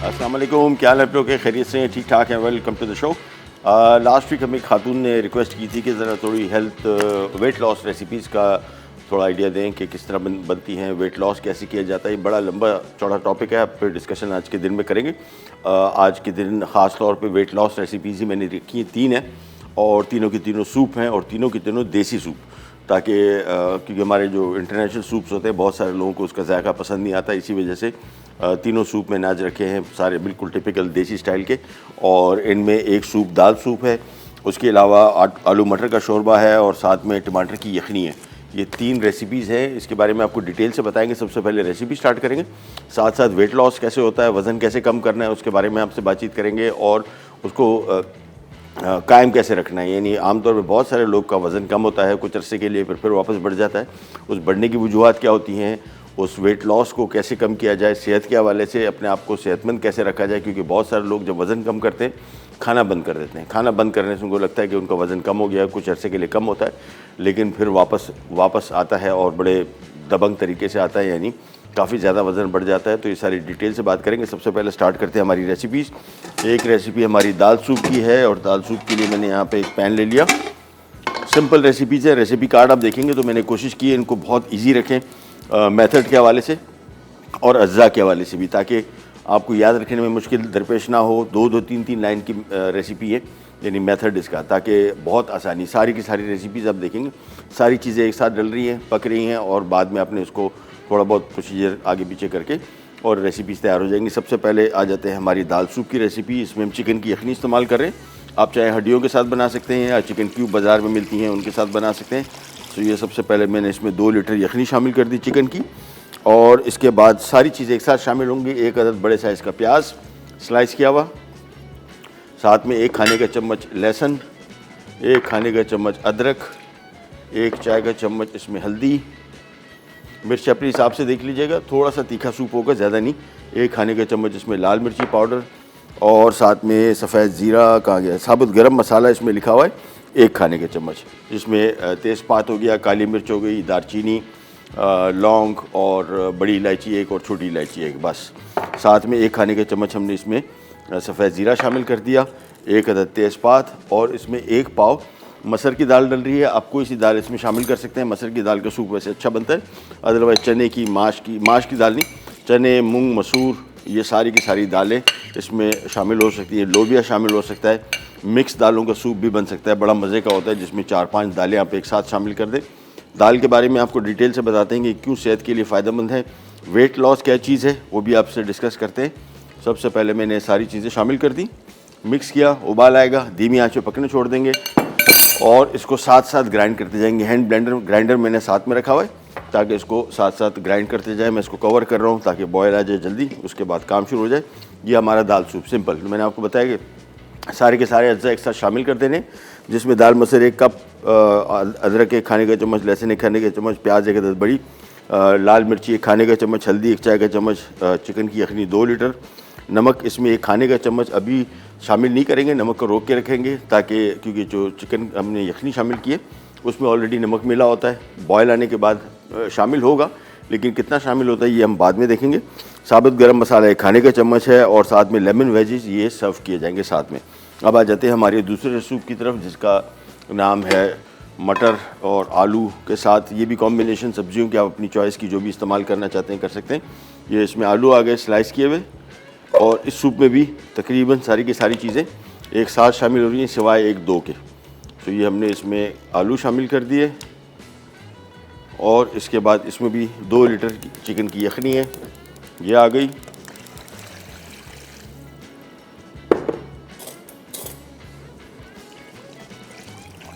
अस्सलाम वालेकुम, क्या हाल है आप लोग के? खैरियत से हैं? ठीक ठाक हैं? Welcome to the show. Last week हमें एक खातून ने रिक्वेस्ट की थी कि ज़रा थोड़ी हेल्थ वेट लॉस रेसिपीज़ का थोड़ा आइडिया दें कि किस तरह बनती हैं, वेट लॉस कैसे किया जाता है। ये बड़ा लंबा चौड़ा टॉपिक है, आप फिर डिस्कशन आज के दिन में करेंगे। आज के दिन ख़ास तौर पे वेट लॉस रेसिपीज़ ही मैंने रखी हैं, 3 हैं और तीनों की तीनों सूप हैं और तीनों की तीनों देसी सूप, ताकि क्योंकि हमारे जो इंटरनेशनल सूप्स होते हैं बहुत सारे लोगों को उसका जायका पसंद नहीं आता, इसी वजह से तीनों सूप मैंने आज रखे हैं, सारे बिल्कुल टिपिकल देसी स्टाइल के। और इनमें एक सूप दाल सूप है, उसके अलावा आलू मटर का शोरबा है और साथ में टमाटर की यखनी है। ये 3 रेसिपीज़ हैं, इसके बारे में आपको डिटेल से बताएंगे। सबसे पहले रेसिपी स्टार्ट करेंगे, साथ साथ वेट लॉस कैसे होता है, वज़न कैसे कम करना है उसके बारे में आपसे बातचीत करेंगे और उसको कायम कैसे रखना है। यानी आमतौर पर बहुत सारे लोग का वज़न कम होता है कुछ अरसे के लिए, फिर वापस बढ़ जाता है। उस बढ़ने की वजूहत क्या होती हैं, उस वेट लॉस को कैसे कम किया जाए, सेहत के हवाले से अपने आप को सेहतमंद कैसे रखा जाए। क्योंकि बहुत सारे लोग जब वज़न कम करते हैं खाना बंद कर देते हैं। खाना बंद करने से उनको लगता है कि उनका वज़न कम हो गया, कुछ अरसे के लिए कम होता है, लेकिन फिर वापस आता है और बड़े दबंग तरीके से आता है, यानी काफ़ी ज़्यादा वज़न बढ़ जाता है। तो ये सारी डिटेल से बात करेंगे। सबसे पहले स्टार्ट करते हैं हमारी रेसिपीज़। एक रेसिपी हमारी दाल सूप की है और दाल सूप के लिए मैंने यहाँ पे एक पैन ले लिया। सिंपल रेसिपीज़ है, रेसिपी कार्ड आप देखेंगे तो मैंने कोशिश की है इनको बहुत ईजी रखें मेथड के हवाले से और अज्जा के हवाले से भी, ताकि आपको याद रखने में मुश्किल दरपेश ना हो। 2-2, 3-3 लाइन की रेसिपी है, यानी मेथड इसका, ताकि बहुत आसानी, सारी की सारी रेसिपीज़ आप देखेंगे सारी चीज़ें एक साथ डल रही हैं, पक रही हैं और बाद में आपने उसको थोड़ा बहुत प्रोसीजर आगे पीछे करके और रेसिपीज़ तैयार हो जाएंगी। सबसे पहले आ जाते हैं हमारी दाल सूप की रेसिपी। इसमें हम चिकन की यखनी इस्तेमाल कर रहे हैं, आप चाहे हड्डियों के साथ बना सकते हैं या चिकन क्यूब बाज़ार में मिलती हैं उनके साथ बना सकते हैं। तो ये सबसे पहले मैंने इसमें 2 लीटर यखनी शामिल कर दी चिकन की, और इसके बाद सारी चीज़ें एक साथ शामिल होंगी। एक अदद बड़े साइज़ का प्याज स्लाइस किया हुआ, साथ में 1 खाने का चम्मच लहसुन, 1 खाने का चम्मच अदरक, 1 चाय का चम्मच इसमें हल्दी, मिर्च अपने हिसाब से देख लीजिएगा, थोड़ा सा तीखा सूप होगा, ज़्यादा नहीं। 1 खाने का चम्मच इसमें लाल मिर्ची पाउडर और साथ में सफ़ेद ज़ीरा, कहाँ गया, साबुत गरम मसाला इसमें लिखा हुआ है 1 खाने का चम्मच। जिसमें तेज़पात हो गया, काली मिर्च हो गई, दारचीनी, लौंग और बड़ी इलायची 1 और छोटी इलायची 1, बस। साथ में 1 खाने का चम्मच हमने इसमें सफ़ेद ज़ीरा शामिल कर दिया, 1 अदद तेज़पात, और इसमें 1 पाव मसर की दाल डल रही है। आप कोई सी दाल इसमें शामिल कर सकते हैं, मसर की दाल का सूप वैसे अच्छा बनता है। अदरवाइज़ चने की, माश की दाल नहीं, चने, मूंग, मसूर, ये सारी की सारी दालें इसमें शामिल हो सकती है। लोबिया शामिल हो सकता है, मिक्स दालों का सूप भी बन सकता है, बड़ा मज़े का होता है, जिसमें 4-5 दालें आप एक साथ शामिल कर दें। दाल के बारे में आपको डिटेल से बताते हैं कि क्यों सेहत के लिए फ़ायदेमंद है। वेट लॉस क्या चीज़ है वो भी आपसे डिस्कस करते हैं। सबसे पहले मैंने सारी चीज़ें शामिल कर दी, मिक्स किया, उबाल आएगा, धीमी आंच पे पकने छोड़ देंगे और इसको साथ साथ ग्राइंड करते जाएंगे। हैंड ग्राइंडर मैंने साथ में रखा हुआ है ताकि इसको साथ साथ ग्राइंड करते जाए। मैं इसको कवर कर रहा हूँ ताकि बॉयल आ जाए जल्दी, उसके बाद काम शुरू हो जाए। ये हमारा दाल सूप सिंपल, मैंने आपको बताया कि सारे के सारे अज्जा एक साथ शामिल कर देने, जिसमें दाल मसर 1 कप, अदरक 1 खाने का चम्मच, लहसुन 1 खाने का चम्मच, प्याज 1 अदद बड़ी, लाल मिर्ची 1 खाने का चम्मच, हल्दी 1 चाय का चम्मच, चिकन की यखनी 2 लीटर, नमक इसमें 1 खाने का चम्मच अभी शामिल नहीं करेंगे, नमक को रोक के रखेंगे, ताकि क्योंकि जो चिकन हमने यखनी शामिल की है उसमें ऑलरेडी नमक मिला होता है, बॉयल आने के बाद शामिल होगा, लेकिन कितना शामिल होता है ये हम बाद में देखेंगे। साबुत गरम मसाला 1 खाने का चम्मच है और साथ में लेमन वेजिस ये सर्व किए जाएंगे साथ में। अब आ जाते हैं हमारे दूसरे सूप की तरफ, जिसका नाम है मटर और आलू के साथ। ये भी कॉम्बिनेशन सब्जियों की आप अपनी चॉइस की जो भी इस्तेमाल करना चाहते हैं कर सकते हैं। ये इसमें आलू आ गए स्लाइस किए हुए, और इस सूप में भी तकरीबन सारी की सारी चीज़ें एक साथ शामिल हो रही हैं सिवाय 1-2 के। तो ये हमने इसमें आलू शामिल कर दिए और इसके बाद इसमें भी 2 लीटर चिकन की यखनी है, ये आ गई।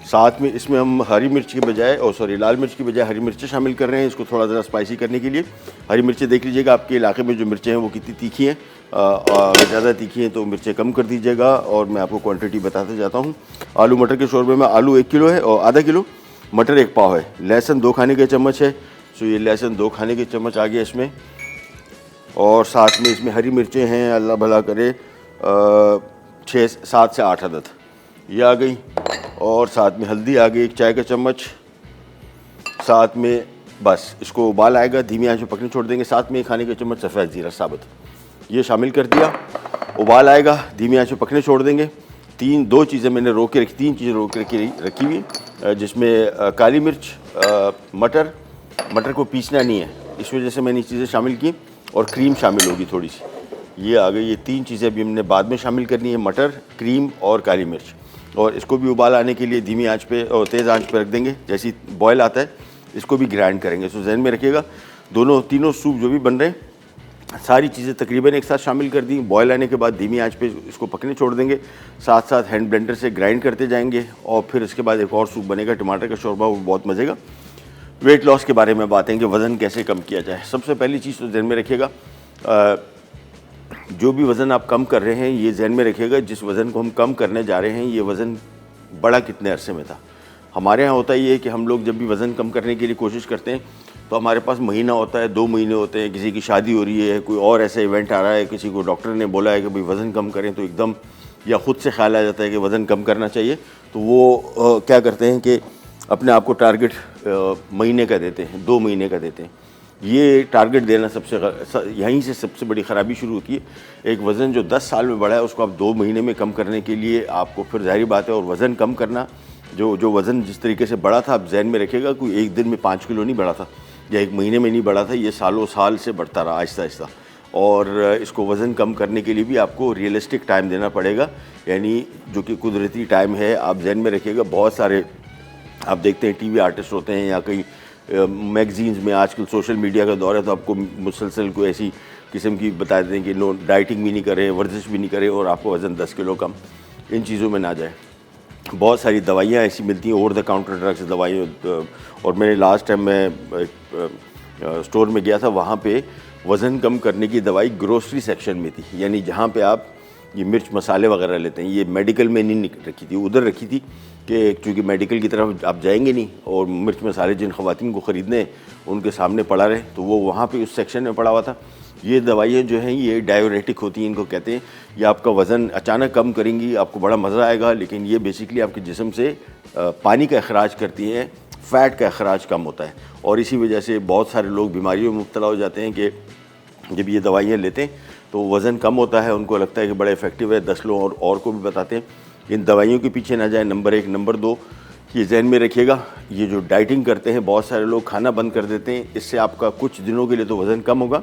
साथ में इसमें हम हरी मिर्च के बजाय लाल मिर्च की बजाय हरी मिर्चें शामिल कर रहे हैं, इसको थोड़ा ज़रा स्पाइसी करने के लिए। हरी मिर्चें देख लीजिएगा आपके इलाके में जो मिर्चें हैं वो कितनी तीखी हैं, अगर ज़्यादा तीखी हैं तो मिर्चें कम कर दीजिएगा, और मैं आपको क्वांटिटी बताते जाता हूँ। आलू मटर के शोरबे में आलू 1 किलो है और आधा किलो, मटर 1 पाव है, लहसुन 2 खाने के चम्मच है, तो ये लहसुन 2 खाने के चम्मच आ गया इसमें, और साथ में इसमें हरी मिर्चें हैं, अल्लाह भला करे 7 से 8 अदद, ये आ गई, और साथ में हल्दी आ गई 1 चाय का चम्मच, साथ में बस इसको उबाल आएगा, धीमी आंच में पकने छोड़ देंगे। साथ में 1 खाने का चम्मच सफ़ेद ज़ीरा साबुत, ये शामिल कर दिया, उबाल आएगा, धीमी आंच पे पकने छोड़ देंगे। दो चीज़ें मैंने रोक के रखी, 3 चीज़ें रोक के रखी हुई, जिसमें काली मिर्च, मटर को पीसना नहीं है, इस वजह से मैंने ये चीज़ें शामिल की, और क्रीम शामिल होगी थोड़ी सी। ये आ गई, ये 3 चीज़ें अभी हमने बाद में शामिल करनी है, मटर, क्रीम और काली मिर्च। और इसको भी उबाल आने के लिए धीमी आंच पे और तेज़ आंच पे रख देंगे। जैसे ही बॉयल आता है इसको भी ग्राइंड करेंगे। सो जहन में रखिएगा, तीनों सूप जो भी बन रहे हैं, सारी चीज़ें तकरीबन एक साथ शामिल कर दी। बॉयल आने के बाद धीमी आंच पे इसको पकने छोड़ देंगे, साथ साथ हैंड ब्लेंडर से ग्राइंड करते जाएंगे, और फिर इसके बाद एक और सूप बनेगा टमाटर का शोरबा, वो बहुत मज़े का। वेट लॉस के बारे में बातें कि वज़न कैसे कम किया जाए। सबसे पहली चीज़ तो जहन में रखिएगा, जो भी वज़न आप कम कर रहे हैं, ये जहन में रखिएगा, जिस वज़न को हम कम करने जा रहे हैं, ये वज़न बड़ा कितने अरसे में था। हमारे यहाँ होता ही है कि हम लोग जब भी वज़न कम करने के लिए कोशिश करते हैं तो हमारे पास महीना होता है, 2 महीने होते हैं, किसी की शादी हो रही है, कोई और ऐसा इवेंट आ रहा है, किसी को डॉक्टर ने बोला है कि भाई वज़न कम करें, तो एकदम या ख़ुद से ख्याल आ जाता है कि वज़न कम करना चाहिए, तो वो क्या करते हैं कि अपने आप को टारगेट महीने का देते हैं, 2 महीने का देते हैं। ये टारगेट देना यहीं से सबसे बड़ी ख़राबी शुरू होती है। एक वज़न जो 10 साल में बढ़ा है उसको आप 2 महीने में कम करने के लिए आपको फिर ज़ाहिर बात है, और वज़न कम करना, जो वज़न जिस तरीके से बढ़ा था, आप जहन में रखिएगा, कोई एक दिन में 5 किलो नहीं बढ़ा था या एक महीने में नहीं बढ़ा था, ये सालों साल से बढ़ता रहा आहिस्ता आहिस्ता। और इसको वज़न कम करने के लिए भी आपको रियलिस्टिक टाइम देना पड़ेगा, यानी जो कि कुदरती टाइम है। आप जहन में रखिएगा, बहुत सारे आप देखते हैं टीवी आर्टिस्ट होते हैं या कहीं मैगजीन्स में, आजकल सोशल मीडिया का दौर है, तो आपको मुसलसल कोई ऐसी किस्म की बता देते हैं कि नो डाइटिंग भी नहीं करें, वर्जिश भी नहीं करें और आपको वज़न 10 किलो कम, इन चीज़ों में ना जाए। बहुत सारी दवाइयाँ ऐसी मिलती हैं, ओवर द काउंटर ड्रग्स दवाइयाँ। और मैंने लास्ट टाइम मैं स्टोर में गया था, वहाँ पे वज़न कम करने की दवाई ग्रोसरी सेक्शन में थी, यानी जहाँ पे आप ये मिर्च मसाले वगैरह लेते हैं। ये मेडिकल में नहीं रखी थी, उधर रखी थी कि चूँकि मेडिकल की तरफ आप जाएंगे नहीं, और मिर्च मसाले जिन ख़वातीन को ख़रीदने उनके सामने पड़ा रहे, तो वो वहाँ पे उस सेक्शन में पड़ा हुआ था। ये दवाइयाँ जो हैं ये डायूरेटिक होती हैं, इनको कहते हैं। ये आपका वज़न अचानक कम करेंगी, आपको बड़ा मज़ा आएगा, लेकिन ये बेसिकली आपके जिस्म से पानी का अखराज करती हैं, फ़ैट का अखराज कम होता है, और इसी वजह से बहुत सारे लोग बीमारियों में मुब्तला हो जाते हैं कि जब ये दवाइयाँ लेते हैं तो वज़न कम होता है, उनको लगता है कि बड़ा इफ़ेक्टिव है, 10 लोग और को भी बताते हैं। इन दवाइयों के पीछे ना जाए, नंबर 1। नंबर 2, ये जहन में रखिएगा, ये जो डाइटिंग करते हैं बहुत सारे लोग, खाना बंद कर देते हैं। इससे आपका कुछ दिनों के लिए तो वज़न कम होगा,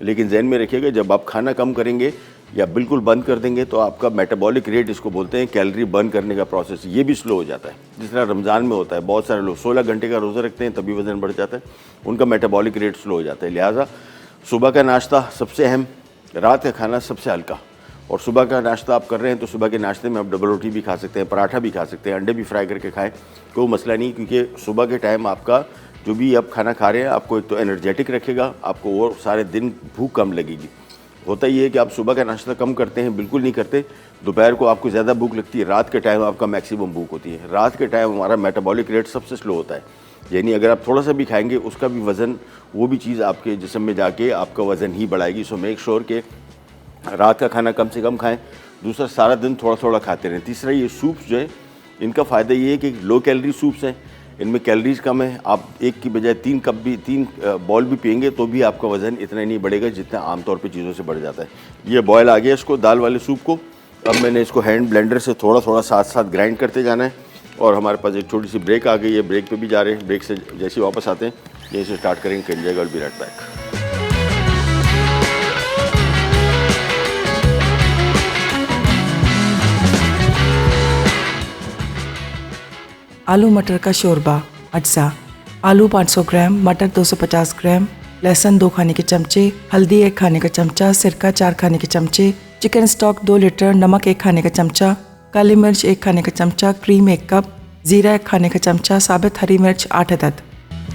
लेकिन जहन में रखिएगा, जब आप खाना कम करेंगे या बिल्कुल बंद कर देंगे तो आपका मेटाबॉलिक रेट, इसको बोलते हैं कैलोरी बर्न करने का प्रोसेस, ये भी स्लो हो जाता है। जिस तरह रमज़ान में होता है, बहुत सारे लोग 16 घंटे का रोज़ा रखते हैं तभी वज़न बढ़ जाता है, उनका मेटाबॉलिक रेट स्लो हो जाता है। लिहाजा सुबह का नाश्ता सबसे अहम, रात का खाना सबसे हल्का। और सुबह का नाश्ता आप कर रहे हैं तो सुबह के नाश्ते में आप डबल रोटी भी खा सकते हैं, पराठा भी खा सकते हैं, अंडे भी फ्राई करके खाएं, कोई मसला नहीं। क्योंकि सुबह के टाइम आपका जो भी आप खाना खा रहे हैं, आपको एक तो एनर्जेटिक रखेगा, आपको और सारे दिन भूख कम लगेगी। होता ही है कि आप सुबह का नाश्ता कम करते हैं, बिल्कुल नहीं करते, दोपहर को आपको ज़्यादा भूख लगती है, रात के टाइम आपका मैक्सिमम भूख होती है। रात के टाइम हमारा मेटाबॉलिक रेट सबसे स्लो होता है, यानी अगर आप थोड़ा सा भी खाएंगे उसका भी वज़न, वो भी चीज़ आपके जिस्म में जाके आपका वज़न ही बढ़ाएगी। सो मेक श्योर कि रात का खाना कम से कम खाएं। दूसरा, सारा दिन थोड़ा थोड़ा खाते रहें। तीसरा, ये सूप्स जो है इनका फ़ायदा ये है कि लो कैलोरी सूप्स हैं, इनमें कैलोरीज कम है। आप एक की बजाय 3 बॉल भी पिएंगे तो भी आपका वज़न इतना नहीं बढ़ेगा जितना आमतौर पे चीज़ों से बढ़ जाता है। ये बॉयल आ गया इसको, दाल वाले सूप को। अब मैंने इसको हैंड ब्लेंडर से थोड़ा थोड़ा साथ साथ ग्राइंड करते जाना है। और हमारे पास एक छोटी सी ब्रेक आ गई है, ब्रेक पे भी जा रहे हैं। ब्रेक से जैसे ही वापस आते हैं यहीं से स्टार्ट करेंगे। कैन जगह बी राइट बैक। आलू मटर का शोरबा। अज्जा: आलू 500 ग्राम, मटर 250 ग्राम, लहसुन 2 खाने के चमचे, हल्दी 1 खाने का चमचा, सिरका 4 खाने के चमचे, चिकन स्टॉक 2 लीटर, नमक 1 खाने का चमचा, काली मिर्च 1 खाने का चमचा, क्रीम 1 कप, जीरा 1 खाने का चमचा, साबित हरी मिर्च 8 अदद।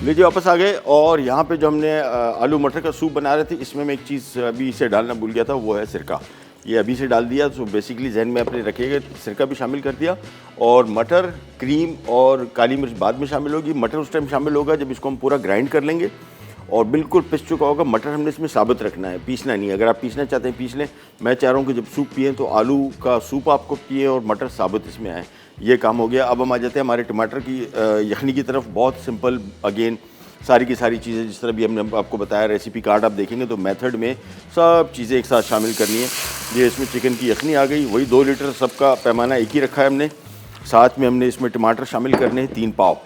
लीजिए वापस आ गए। और यहाँ पे जो हमने आलू मटर का सूप बना रहे थे, इसमें मैं एक चीज़ अभी इसे डालना भूल गया था, वो है सिरका। ये अभी से डाल दिया, तो बेसिकली जहन में अपने रखिएगा, सिरका भी शामिल कर दिया। और मटर, क्रीम और काली मिर्च बाद में शामिल होगी। मटर उस टाइम शामिल होगा जब इसको हम पूरा ग्राइंड कर लेंगे और बिल्कुल पिस चुका होगा। मटर हमने इसमें साबित रखना है, पीसना नहीं है। अगर आप पीसना चाहते हैं पीस लें। मैं चाह रहा हूँ कि जब सूप पिए तो आलू का सूप आपको पिए और मटर साबित इसमें आए। ये काम हो गया। अब हम आ जाते हैं हमारे टमाटर की यखनी की तरफ। बहुत सिंपल, अगेन सारी की सारी चीज़ें जिस तरह भी हमने आपको बताया, रेसिपी कार्ड आप देखेंगे तो मेथड में सब चीज़ें एक साथ शामिल करनी है। ये इसमें चिकन की यखनी आ गई, वही 2 लीटर, सबका पैमाना एक ही रखा है हमने। साथ में हमने इसमें टमाटर शामिल करने हैं 3 पाव।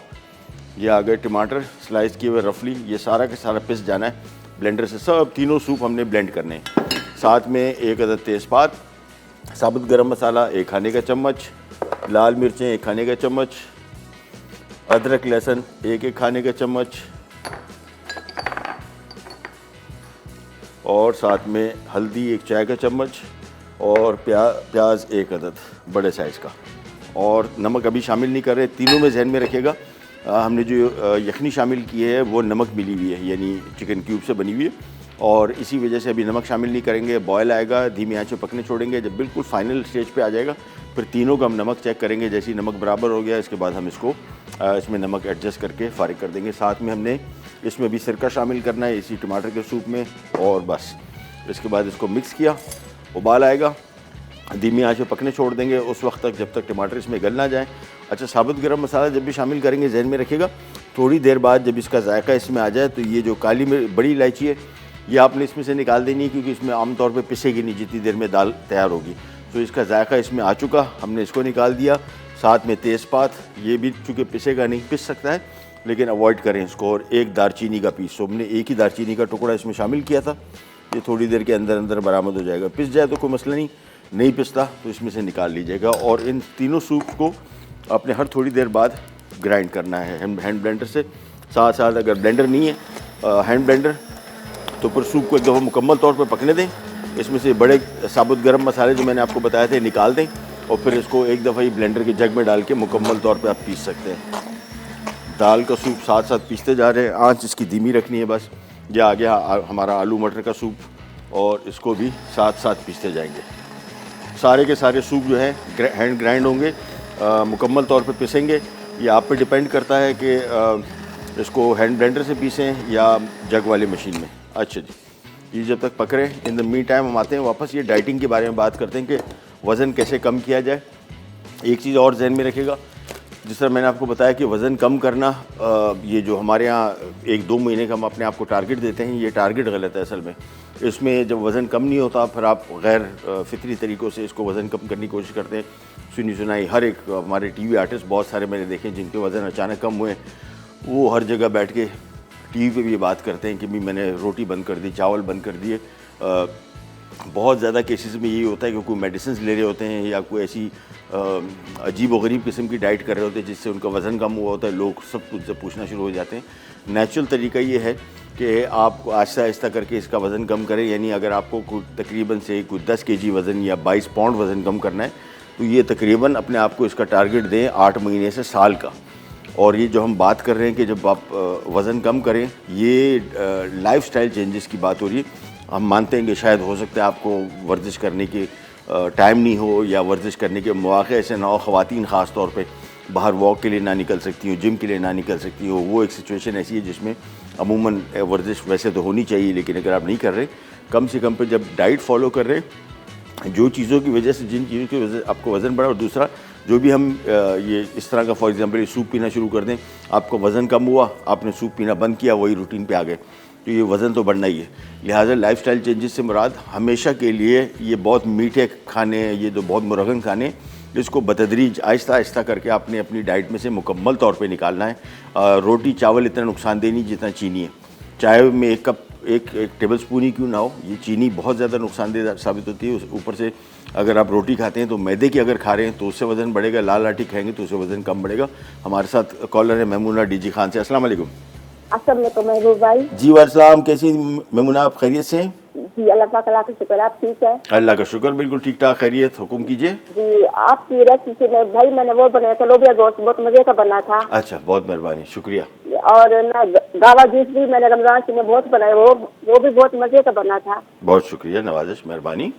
ये आ गए टमाटर स्लाइस किए हुए रफली, ये सारा के सारा पिस जाना है ब्लेंडर से। सब तीनों सूप हमने ब्लेंड करने हैं। साथ में 1 अदद तेज़पात, साबुत गरम मसाला 1 खाने का चम्मच, लाल मिर्चें 1 खाने का चम्मच, अदरक लहसुन 1 खाने का चम्मच, और साथ में हल्दी 1 चाय का चम्मच, और प्याज 1 अदद बड़े साइज़ का। और नमक अभी शामिल नहीं कर रहे, तीनों में जहन में रखिएगा। हमने जो यखनी शामिल की है वो नमक मिली हुई है, यानी चिकन क्यूब से बनी हुई है, और इसी वजह से अभी नमक शामिल नहीं करेंगे। बॉयल आएगा, धीमी आंच पे पकने छोड़ेंगे। जब बिल्कुल फाइनल स्टेज पे आ जाएगा फिर तीनों का हम नमक चेक करेंगे। जैसे ही नमक बराबर हो गया इसके बाद हम इसको इसमें नमक एडजस्ट करके फ़ारिग कर देंगे। साथ में हमने इसमें भी सिरका शामिल करना है इसी टमाटर के सूप में, और बस इसके बाद इसको मिक्स किया, उबाल आएगा, धीमी आंच पे पकने छोड़ देंगे उस वक्त तक जब तक टमाटर इसमें गल ना जाए। अच्छा, साबुत गरम मसाला जब भी शामिल करेंगे जहन में रखिएगा, थोड़ी देर बाद जब इसका जायका इसमें आ जाए तो ये जो काली बड़ी इलायची है ये आपने इसमें से निकाल देनी है, क्योंकि इसमें आमतौर पे पिसेगी नहीं जितनी देर में दाल तैयार होगी। तो इसका जायका इसमें आ चुका, हमने इसको निकाल दिया। साथ में तेज़पात, ये भी चूँकि पिसेगा नहीं, पिस सकता है लेकिन अवॉइड करें इसको, और 1 दालचीनी का पीस। तो हमने 1 ही दालचीनी का टुकड़ा इसमें शामिल किया था। ये थोड़ी देर के अंदर अंदर बरामद हो जाएगा। पिस जाए तो कोई मसला नहीं, नहीं पिसता तो इसमें से निकाल लीजिएगा। और इन तीनों सूप को आपने हर थोड़ी देर बाद ग्राइंड करना है हैंड ब्लेंडर से। साथ साथ अगर ब्लेंडर नहीं है हैंड ब्लेंडर, तो फिर सूप को एक दफ़ा मुकम्मल तौर पर पकने दें। इसमें से बड़े साबुत गरम मसाले जो मैंने आपको बताए थे निकाल दें, और फिर इसको एक दफ़ा ही ब्लेंडर के जग में डाल के मुकम्मल तौर पे आप पीस सकते हैं। दाल का सूप साथ साथ पीसते जा रहे हैं, आंच इसकी धीमी रखनी है बस। ये आ गया हमारा आलू मटर का सूप, और इसको भी साथ साथ पीसते जाएंगे। सारे के सारे सूप जो है हैंड ग्राइंड होंगे, मुकम्मल तौर पे पिसेंगे। ये आप पे डिपेंड करता है कि इसको हैंड ब्लेंडर से पीसें या जग वाली मशीन में। अच्छा जी, ये जब तक पक रहे, इन द मीन टाइम हम आते हैं वापस ये डाइटिंग के बारे में बात करते हैं कि वज़न कैसे कम किया जाए। एक चीज़ और जहन में रखिएगा, जिस तरह मैंने आपको बताया कि वज़न कम करना, ये जो हमारे यहाँ 1-2 महीने का हम अपने आप को टारगेट देते हैं, ये टारगेट गलत है असल में। इसमें जब वज़न कम नहीं होता फिर आप गैर फितरी तरीक़ों से इसको वज़न कम करने की कोशिश करते हैं। सुनी सुनाई हर एक हमारे टीवी आर्टिस्ट बहुत सारे मैंने देखे जिनके वज़न अचानक कम हुए, वो हर जगह बैठ के टीवी पे भी ये बात करते हैं कि भी मैंने रोटी बंद कर दी, चावल बंद कर दिए। बहुत ज़्यादा केसेस में यही होता है कि कोई मेडिसिन ले रहे होते हैं या कोई ऐसी अजीब व गरीब किस्म की डाइट कर रहे होते हैं जिससे उनका वज़न कम हुआ होता है। लोग सब उनसे पूछना शुरू हो जाते हैं। नेचुरल तरीका ये है कि आप आहिस्ता आहिस्ता करके इसका वज़न कम करें। यानी अगर आपको कोई तकरीबन से कोई 10 केजी वज़न या 22 पाउंड वज़न कम करना है, तो ये तकरीबन अपने आप को इसका टारगेट दें 8 महीने से साल का। और ये जो हम बात कर रहे हैं कि जब आप वज़न कम करें, ये लाइफस्टाइल चेंजेस की बात हो रही है। हम मानते हैं कि शायद हो सकता है आपको वर्जिश करने के टाइम नहीं हो या वर्जिश करने के मौके ऐसे ना हो। ख़वातीन ख़ास तौर पे बाहर वॉक के लिए ना निकल सकती हो, जिम के लिए ना निकल सकती हो। वो एक सिचुएशन ऐसी है जिसमें अमूमन वर्जिश वैसे तो होनी चाहिए, लेकिन अगर आप नहीं कर रहे, कम से कम पे जब डाइट फॉलो कर रहे, जो चीज़ों की वजह से, जिन चीज़ों की वजह से आपको वज़न बढ़ा, और दूसरा जो भी हम ये इस तरह का फॉर एग्जांपल ये सूप पीना शुरू कर दें, आपका वज़न कम हुआ, आपने सूप पीना बंद किया, वही रूटीन पे आ गए, तो ये वज़न तो बढ़ना ही है। लिहाजा लाइफस्टाइल चेंजेस से मुराद हमेशा के लिए ये बहुत मीठे खाने, ये तो बहुत मुरगन खाने, इसको बतदरीज आहिस्ता आहिस्ता करके आपने अपनी डाइट में से मुकम्मल तौर पे निकालना है। रोटी चावल इतना नुकसानदेह नहीं जितना चीनी है। चाय में एक कप एक टेबल स्पून ही क्यों ना हो, ये चीनी बहुत ज़्यादा नुकसानदेह साबित होती है। ऊपर से अगर आप रोटी खाते हैं तो मैदे की अगर खा रहे हैं तो उससे वज़न बढ़ेगा, लाल आटी खाएंगे तो उससे वज़न कम बढ़ेगा। हमारे साथ कॉलर है मेमुना डीजी खान से। अस्सलाम वालेकुम। अस्सलाम वालेकुम महबूब भाई। जी वालेकुम, कैसी मेमुना, आप खैरियत से हैं? जी अल्लाह पाक का शुक्र, आप ठीक है? अल्लाह का शुक्र, बिल्कुल ठीक ठाक, खैरियत, हुक्म कीजिए। जी आपकी रेसिपी में भाई मैंने वो बनाया था, लोबिया गोश्त, बहुत मजे का बना था। अच्छा, बहुत मेहरबानी, शुक्रिया। और ना गावा जूस भी मैंने रमजान में बहुत बनाया, वो भी बहुत मजे का बना था। बहुत शुक्रिया, नवाजिश, मेहरबानी।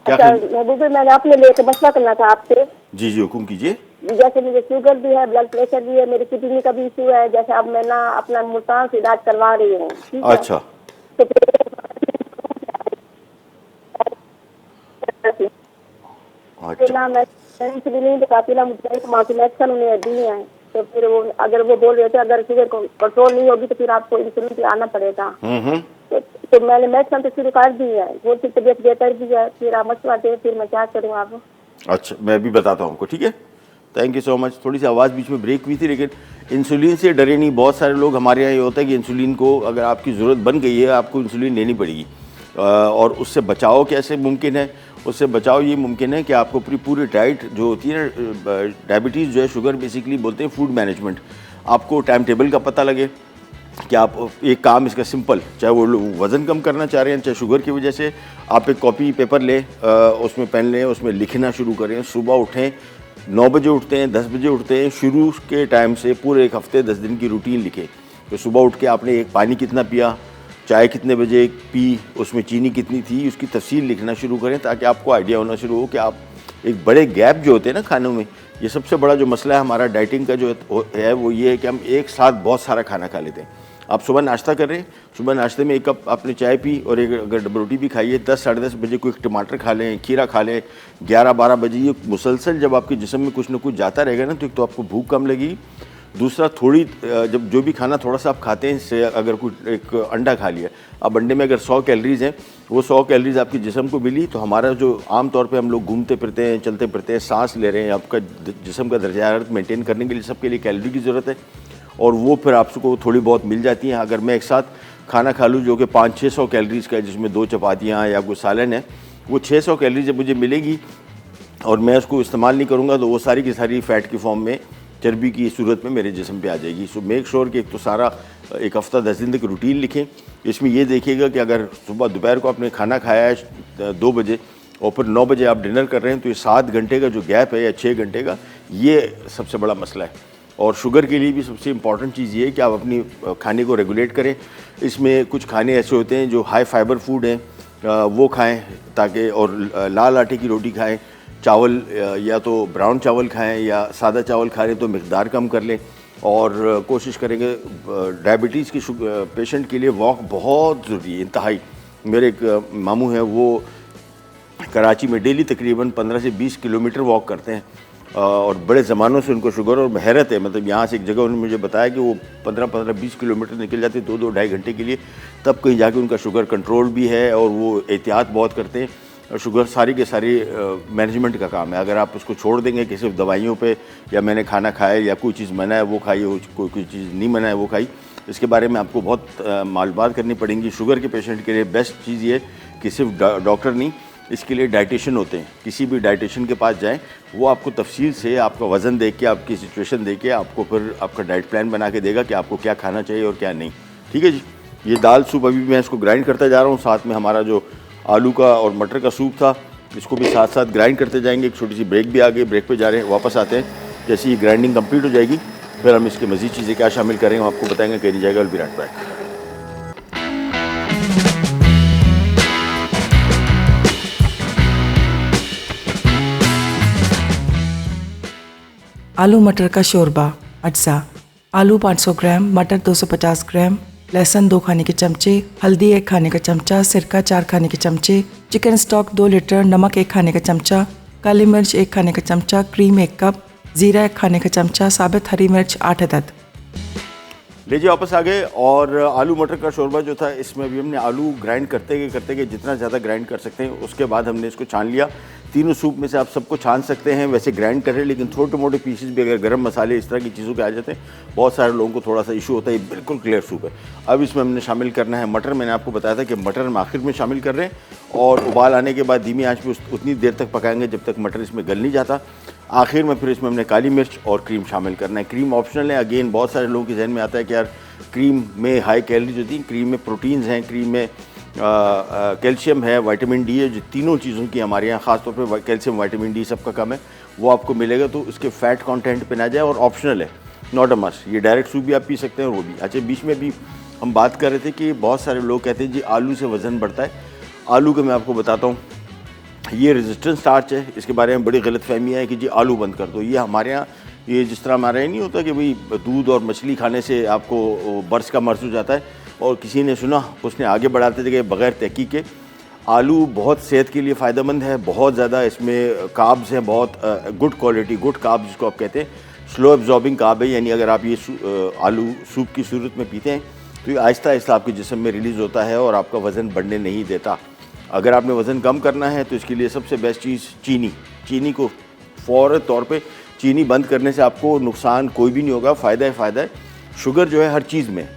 क्या अच्छा महबूब भाई, मैंने अपने लिए मसला करना था आपसे। जी जी, हुक्म कीजिए। जैसे मुझे शुगर भी है, ब्लड प्रेशर भी है, मेरी किडनी का भी इशू है। जैसे अब मैं ना अपना मुल्तान से इलाज करवा रही हूँ। अच्छा तो अच्छा, ना मैं इंसुलिन नहीं दिखाती ना, मुझे मार्केशन उन्हें दी है। तो फिर वो अगर वो बोल रहे थे अगर शुगर कंट्रोल नहीं होगी तो फिर आपको इंसुलिन पे आना पड़ेगा। तो मैंने मेडिसिन तो शुरू कर दी है, वो फिर तबीयत बेहतर भी है, फिर आप मशवरा दें फिर मैं क्या करूँ आप। अच्छा, मैं भी बताता हूँ आपको, ठीक है। Thank you so much. थोड़ी सी आवाज़ बीच में ब्रेक हुई थी, लेकिन इंसुलिन से डरे नहीं। बहुत सारे लोग हमारे यहाँ ये होता है कि इंसुलिन को अगर आपकी ज़रूरत बन गई है आपको इंसुलिन लेनी पड़ेगी, और उससे बचाव कैसे मुमकिन है? उससे बचाव ये मुमकिन है कि आपको पूरी डाइट जो होती है ना, डायबिटीज़ जो है, शुगर बेसिकली बोलते हैं फूड मैनेजमेंट, आपको टाइम टेबल का पता लगे कि आप एक काम इसका सिंपल, चाहे वो वज़न कम करना चाह रहे हैं, चाहे शुगर की वजह से, आप एक कॉपी पेपर लें, उसमें पेन लें, उसमें लिखना शुरू करें। सुबह उठें, 9 बजे उठते हैं, 10 बजे उठते हैं, शुरू के टाइम से पूरे एक हफ्ते 10 दिन की रूटीन लिखें। तो सुबह उठ के आपने एक पानी कितना पिया, चाय कितने बजे पी, उसमें चीनी कितनी थी, उसकी तफसील लिखना शुरू करें, ताकि आपको आइडिया होना शुरू हो कि आप एक बड़े गैप जो होते हैं ना खानों में, ये सबसे बड़ा जो मसला है हमारा डाइटिंग का जो है वो ये है कि हम एक साथ बहुत सारा खाना खा लेते हैं। आप सुबह नाश्ता कर रहे हैं, सुबह नाश्ते में 1 कप आपने चाय पी और एक अगर डबल रोटी भी खाइए, 10 साढ़े 10 बजे कोई टमाटर खा लें, खीरा खा लें, 11-12 बजे, ये मुसलसल जब आपके जिस्म में कुछ ना कुछ जाता रहेगा ना, तो एक तो आपको भूख कम लगेगी, दूसरा थोड़ी जब जो भी खाना थोड़ा सा आप खाते हैं, इससे अगर कुछ एक अंडा खा लिया, अब अंडे में अगर 100 कैलोरीज़ हैं, वो 100 कैलोरीज़ आपके जिस्म को मिली, तो हमारा जो आम तौर पे हम लोग घूमते फिरते हैं, चलते फिरते हैं, सांस ले रहे हैं, आपका जिस्म का दर्जा हरारत मेंटेन करने के लिए सबके लिए कैलोरी की ज़रूरत है, और वो फिर आपको थोड़ी बहुत मिल जाती हैं। अगर मैं एक साथ खाना खा लूँ जो कि 500-600 कैलोरीज़ का है, जिसमें 2 चपातियाँ या कोई सालन है, वो 600 कैलोरी जब मुझे मिलेगी और मैं उसको इस्तेमाल नहीं करूँगा, तो वो सारी की सारी फ़ैट की फॉर्म में, चर्बी की सूरत में मेरे जिस्म पे आ जाएगी। सो मेक श्योर कि एक तो सारा एक हफ़्ता 10 दिन तक रूटीन लिखें। इसमें ये देखिएगा कि अगर सुबह दोपहर को आपने खाना खाया है 2 बजे और फिर 9 बजे आप डिनर कर रहे हैं, तो ये 7 घंटे का जो गैप है या 6 घंटे का, ये सबसे बड़ा मसला है। और शुगर के लिए भी सबसे इम्पॉर्टेंट चीज़ ये है कि आप अपनी खाने को रेगुलेट करें। इसमें कुछ खाने ऐसे होते हैं जो हाई फाइबर फूड हैं, वो खाएं, ताकि, और लाल आटे की रोटी खाएं, चावल या तो ब्राउन चावल खाएं या सादा चावल खा रहे तो मिकदार कम कर लें, और कोशिश करेंगे। डायबिटीज़ की पेशेंट के लिए वॉक बहुत ज़रूरी है, इंतहाई। मेरे एक मामू हैं, वो कराची में डेली तकरीबन 15 से 20 किलोमीटर वॉक करते हैं, और बड़े ज़मानों से उनको शुगर, और हैरत है, मतलब यहाँ से एक जगह उन्होंने मुझे बताया कि वो 15-20 किलोमीटर निकल जाते 2-2-2.5 घंटे के लिए, तब कहीं जाके उनका शुगर कंट्रोल भी है, और वो एहतियात बहुत करते हैं। और शुगर सारी के सारी मैनेजमेंट का काम है। अगर आप उसको छोड़ देंगे कि सिर्फ दवाइयों पे, या मैंने खाना खाया या कोई चीज़ मना है वो खाइए, कोई चीज़ नहीं मना है वो खाई, इसके बारे में आपको बहुत मालूमात करनी पड़ेंगी। शुगर के पेशेंट के लिए बेस्ट चीज़ ये कि सिर्फ डॉक्टर नहीं, इसके लिए डाइटिशियन होते हैं। किसी भी डाइटिशियन के पास जाएं, वो आपको तफसील से आपका वज़न देख के, आपकी सिचुएशन देख के, आपको फिर आपका डाइट प्लान बना के देगा कि आपको क्या खाना चाहिए और क्या नहीं। ठीक है जी। ये दाल सूप अभी मैं इसको ग्राइंड करता जा रहा हूँ, साथ में हमारा जो आलू का और मटर का सूप था, इसको भी साथ साथ ग्राइंड करते जाएंगे। एक छोटी सी ब्रेक भी आ गई, ब्रेक पे जा रहे हैं, वापस आते हैं। जैसे ये ग्राइंडिंग कंप्लीट हो जाएगी, फिर हम इसके मज़ीद चीज़ें क्या शामिल करेंगे हम आपको बताएंगे, कहीं नहीं जाएगा। Will be right back. आलू मटर का शोरबा अज्जा। आलू 500 ग्राम, मटर 250 ग्राम, लहसुन 2 खाने के चमचे, हल्दी 1 खाने का चमचा, सिरका 4 खाने के चमचे, चिकन स्टॉक 2 लीटर, नमक 1 खाने का चमचा, काली मिर्च 1 खाने का चमचा, क्रीम 1 कप, ज़ीरा 1 खाने का चमचा, साबित हरी मिर्च 8 अदद। लीजिए वापस आ गए। और आलू मटर का शोरबा जो था, इसमें भी हमने आलू ग्राइंड करते गए जितना ज़्यादा ग्राइंड कर सकते हैं, उसके बाद हमने इसको छान लिया। तीनों सूप में से आप सबको छान सकते हैं, वैसे ग्राइंड करें, लेकिन छोटे मोटे पीसेस भी अगर गरम मसाले इस तरह की चीज़ों के आ जाते हैं, बहुत सारे लोगों को थोड़ा सा इशू होता है। ये बिल्कुल क्लियर सूप है। अब इसमें हमने शामिल करना है मटर। मैंने आपको बताया था कि मटर हम आखिर में शामिल कर रहे हैं, और उबाल आने के बाद धीमी आंच पे उतनी देर तक पकाएंगे जब तक मटर इसमें गल नहीं जाता। आखिर में फिर इसमें हमने काली मिर्च और क्रीम शामिल करना है। क्रीम ऑप्शनल है। अगेन बहुत सारे लोगों के जहन में आता है कि यार क्रीम में हाई कैलोरीज होती हैं, क्रीम में प्रोटीन्स हैं, क्रीम में कैल्शियम है, विटामिन डी है, जो तीनों चीज़ों की हमारे यहाँ ख़ास तौर पे कैल्शियम, विटामिन डी सबका कम है, वो आपको मिलेगा। तो इसके फ़ैट कंटेंट पे ना जाए, और ऑप्शनल है, नॉट अ मस्ट। ये डायरेक्ट सूप भी आप पी सकते हैं, और वो भी। अच्छा, बीच में भी हम बात कर रहे थे कि बहुत सारे लोग कहते हैं जी आलू से वज़न बढ़ता है। आलू का मैं आपको बताता हूँ, ये रेजिस्टेंट स्टार्च है। इसके बारे में बड़ी गलतफहमी है कि जी आलू बंद कर दो। ये हमारे यहाँ, ये जिस तरह हमारे यहाँ नहीं होता कि भाई दूध और मछली खाने से आपको बर्स का मर्ज हो जाता है, और किसी ने सुना, उसने आगे बढ़ाते थे कि बग़ैर तहकीक के आलू बहुत सेहत के लिए फ़ायदेमंद है, बहुत ज़्यादा इसमें कार्ब्स हैं, बहुत गुड क्वालिटी, गुड कार्ब्स जिसको आप कहते हैं, स्लो एब्जॉर्बिंग कार्ब है, यानी अगर आप ये आलू सूप की सूरत में पीते हैं तो ये आहिस्ता आहिस्ता आपके जिस्म में रिलीज़ होता है और आपका वज़न बढ़ने नहीं देता। अगर आपने वज़न कम करना है तो इसके लिए सबसे बेस्ट चीज़ चीनी को फ़ौरी तौर पे चीनी बंद करने से आपको नुकसान कोई भी नहीं होगा, फ़ायदा है। शुगर जो है हर चीज़ में,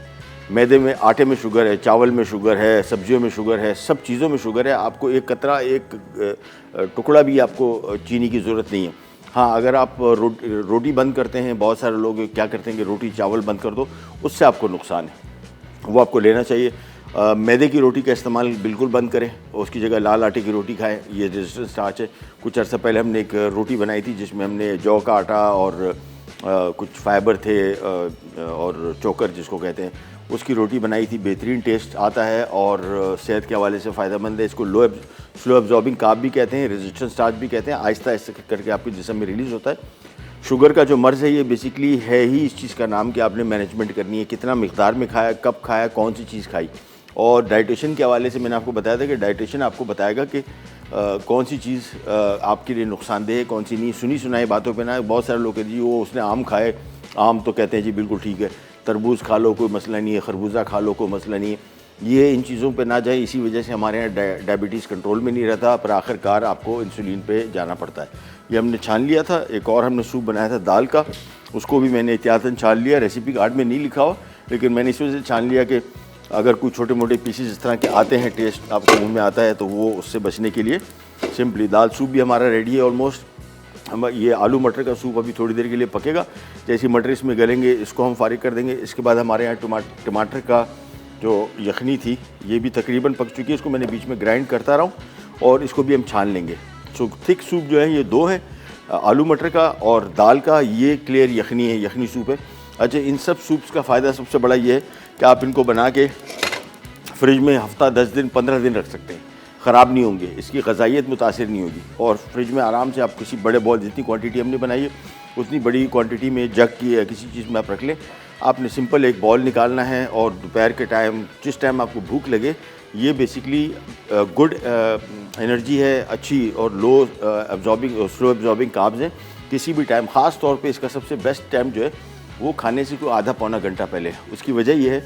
मैदे में, आटे में शुगर है, चावल में शुगर है, सब्जियों में शुगर है, सब चीज़ों में शुगर है। आपको एक कतरा, एक टुकड़ा भी आपको चीनी की ज़रूरत नहीं है। हाँ, अगर आप रोटी बंद करते हैं, बहुत सारे लोग क्या करते हैं कि रोटी चावल बंद कर दो, उससे आपको नुकसान है, वो आपको लेना चाहिए। मैदे की रोटी का इस्तेमाल बिल्कुल बंद करें, उसकी जगह लाल आटे की रोटी खाएं, ये रेजिस्टेंट स्टार्च है। कुछ अर्सा पहले हमने एक रोटी बनाई थी जिसमें हमने जौ का आटा और कुछ फाइबर थे और चोकर जिसको कहते हैं, उसकी रोटी बनाई थी। बेहतरीन टेस्ट आता है और सेहत के हवाले से फ़ायदेमंद है। इसको स्लो एब्जॉर्बिंग कार्ब भी कहते हैं, रेजिस्टेंट स्टार्च भी कहते हैं। आहिस्ता आहिस्ता करके आपके जिस्म में रिलीज़ होता है। शुगर का जो मर्ज़ है ये बेसिकली है ही इस चीज़ का नाम कि आपने मैनेजमेंट करनी है, कितना मिक़दार में खाया, कब खाया, कौन सी चीज़ खाई। और डाइटिशियन के हवाले से मैंने आपको बताया था कि डाइटिशियन आपको बताएगा कि कौन सी चीज़ आपके लिए नुकसानदेह है, कौन सी नहीं। सुनी सुनाई बातों पे ना, बहुत सारे लोग कहते जी वो उसने आम खाए, आम तो कहते हैं जी बिल्कुल ठीक है, तरबूज खा लो कोई मसला नहीं है, खरबूजा खा लो कोई मसला नहीं है। ये इन चीज़ों पे ना जाए, इसी वजह से हमारे यहाँ डायबिटीज़ कंट्रोल में नहीं रहता, पर आखिरकार आपको इंसुलिन पे जाना पड़ता है। ये हमने छान लिया था। एक और हमने सूप बनाया था दाल का, उसको भी मैंने एहतियातन छान लिया। रेसिपी कार्ड में नहीं लिखा हुआ, लेकिन मैंने इस वजह से छान लिया कि अगर कोई छोटे मोटे पीसेस इस तरह के आते हैं, टेस्ट आपको मुँह में आता है, तो वो उससे बचने के लिए सिंपली दाल सूप भी हमारा रेडी है ऑलमोस्ट। हम ये आलू मटर का सूप अभी थोड़ी देर के लिए पकेगा, जैसे मटर इसमें गलेंगे इसको हम फारिग कर देंगे। इसके बाद हमारे यहाँ टमाटर का जो यखनी थी ये भी तकरीबन पक चुकी है, इसको मैंने बीच में ग्राइंड करता रहा हूँ और इसको भी हम छान लेंगे। सो थिक सूप जो है ये दो है, आलू मटर का और दाल का, ये क्लियर यखनी है, यखनी सूप है। अच्छा, इन सब सूप्स का फ़ायदा सबसे बड़ा ये है कि आप इनको बना के फ्रिज में हफ्ता 10 दिन 15 दिन रख सकते हैं, ख़राब नहीं होंगे, इसकी ग़ज़ाइयत मुतासिर नहीं होगी। और फ्रिज में आराम से आप किसी बड़े बॉल, जितनी क्वांटिटी हमने बनाई है उतनी बड़ी क्वांटिटी में जग की या किसी चीज़ में आप रख लें। आपने सिंपल एक बॉल निकालना है और दोपहर के टाइम, जिस टाइम आपको भूख लगे, ये बेसिकली गुड एनर्जी है, अच्छी और स्लो एब्जॉर्बिंग कार्ब्स हैं। किसी भी टाइम, ख़ास तौर पे इसका सबसे बेस्ट टाइम जो है वो खाने से कोई आधा पौना घंटा पहले। उसकी वजह ये है